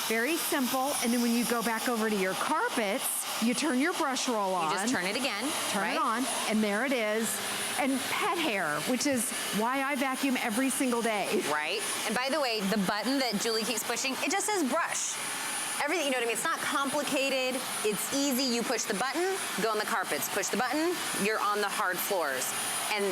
Very simple. And then when you go back over to your carpets, you turn your brush roll on. You just turn it again. Turn it on, and there it is. And pet hair, which is why I vacuum every single day. Right. And by the way, the button that Julie keeps pushing, it just says brush. Everything, you know what I mean? It's not complicated. It's easy. You push the button, go on the carpets. Push the button, you're on the hard floors. And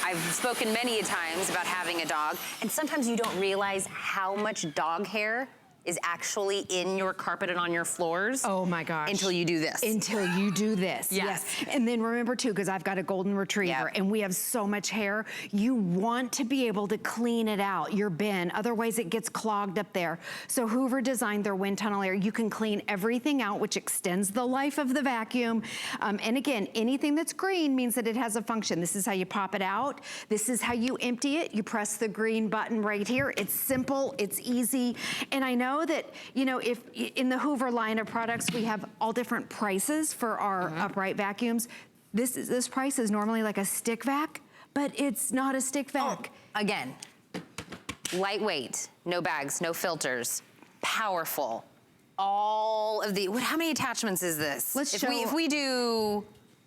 I've spoken many a times about having a dog, and sometimes you don't realize how much dog hair is actually in your carpet and on your floors. Oh my gosh. Until you do this. Until you do this, yes. And then remember too, because I've got a golden retriever and we have so much hair, you want to be able to clean it out, your bin, otherwise it gets clogged up there. So Hoover designed their wind tunnel air. You can clean everything out, which extends the life of the vacuum. And again, anything that's green means that it has a function. This is how you pop it out. This is how you empty it. You press the green button right here. It's simple, it's easy. And I know that, you know, if in the Hoover line of products, we have all different prices for our upright vacuums. This price is normally like a stick vac, but it's not a stick vac. Again, lightweight, no bags, no filters, powerful. All of the, how many attachments is this? If we do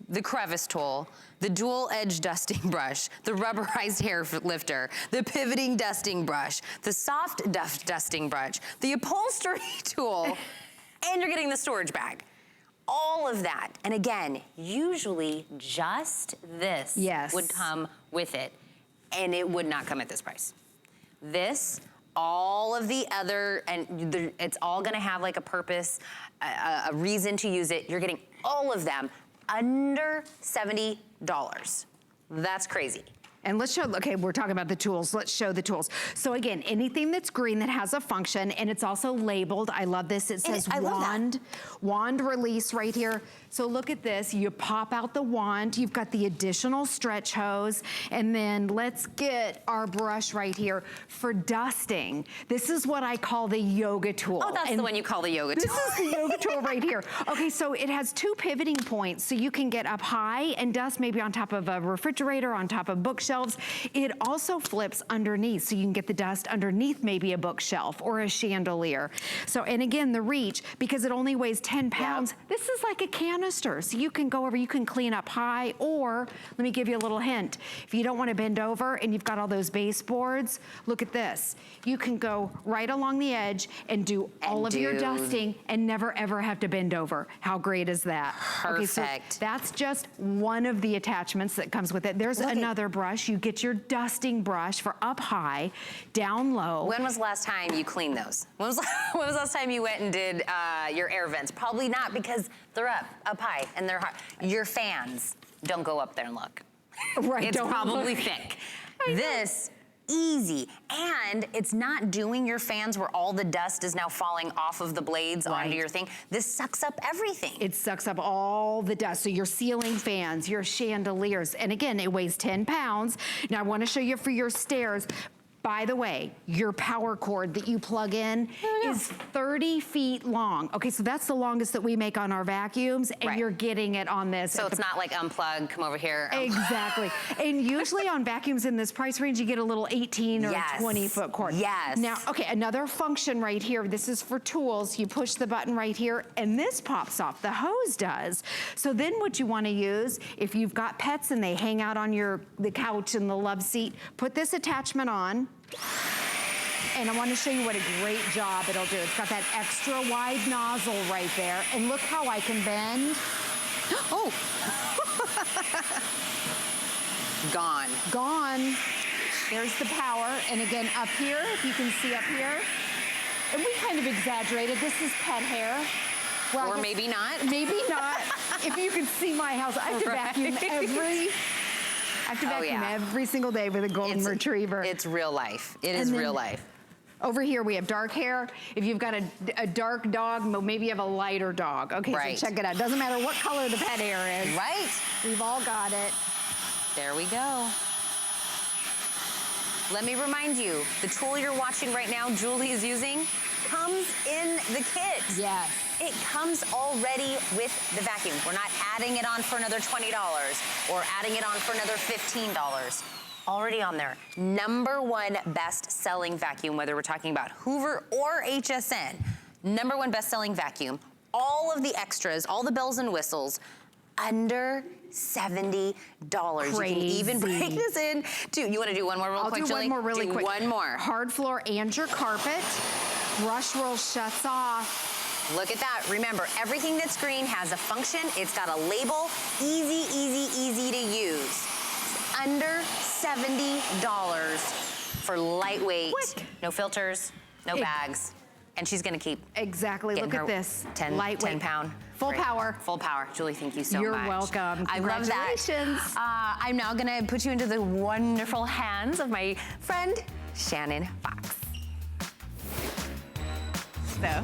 the crevice tool, the dual edge dusting brush, the rubberized hair lifter, the pivoting dusting brush, the soft dusting brush, the upholstery tool, and you're getting the storage bag. All of that. And again, usually just this would come with it, and it would not come at this price. This, all of the other, and it's all gonna have like a purpose, a reason to use it. You're getting all of them under $70. That's crazy. And let's show, okay, we're talking about the tools. Let's show the tools. So again, anything that's green that has a function, and it's also labeled, I love this, it says wand release right here. So look at this, you pop out the wand, you've got the additional stretch hose, and then let's get our brush right here for dusting. This is what I call the yoga tool. Oh, that's the one you call the yoga tool. This is the yoga tool right here. Okay, so it has two pivoting points, so you can get up high and dust maybe on top of a refrigerator, on top of bookshelves. It also flips underneath, so you can get the dust underneath maybe a bookshelf or a chandelier. So, and again, the reach, because it only weighs 10 pounds, this is like a canister. So you can go over, you can clean up high, or let me give you a little hint. If you don't want to bend over and you've got all those baseboards, look at this. You can go right along the edge and do all of your dusting and never ever have to bend over. How great is that? Perfect. Okay, so that's just one of the attachments that comes with it. There's another brush. You get your dusting brush for up high, down low. When was the last time you cleaned those? When was the last time you went and did your air vents? Probably not, because they're up high and they're hard. Your fans, don't go up there and look. Right, it's probably thick. This, easy. And it's not doing your fans where all the dust is now falling off of the blades onto your thing. This sucks up everything. It sucks up all the dust. So your ceiling fans, your chandeliers, and again, it weighs 10 pounds. Now I want to show you for your stairs. By the way, your power cord that you plug in is 30 feet long. Okay, so that's the longest that we make on our vacuums, and you're getting it on this. So it's not like unplug, come over here. Exactly. And usually on vacuums in this price range, you get a little 18 or 20-foot cord. Yes. Now, okay, another function right here. This is for tools. You push the button right here, and this pops off. The hose does. So then what you want to use, if you've got pets and they hang out on the couch and the love seat, put this attachment on. And I want to show you what a great job it'll do. It's got that extra wide nozzle right there. And look how I can bend. Oh. Gone. Gone. There's the power. And again, up here, if you can see up here. And we kind of exaggerated. This is pet hair. Well, or maybe not. Maybe not. If you can see my house, I have to vacuum every single day with a golden retriever. It's real life. It is real life. Over here we have dark hair. If you've got a dark dog, maybe you have a lighter dog. Okay, so check it out. Doesn't matter what color the pet hair is. Right. We've all got it. There we go. Let me remind you, the tool you're watching right now, Julie is using, comes in the kit. Yes. It comes already with the vacuum. We're not adding it on for another $20 or adding it on for another $15. Already on there. #1 best-selling vacuum, whether we're talking about Hoover or HSN. #1 best-selling vacuum. All of the extras, all the bells and whistles, under $70. Crazy. You can even break this in. You want to do one more real quick, Julie? I'll do one more really quick. One more. Hard floor and your carpet. Brush roll shuts off. Look at that. Remember, everything that's green has a function. It's got a label. Easy, easy, easy to use. Under $70 for lightweight. Quick. No filters, no bags. And she's gonna keep Look at this. 10 pound. Full power. Full power. Julie, thank you so much. You're welcome. I love that. Congratulations. I'm now gonna put you into the wonderful hands of my friend, Shannon Fox. So.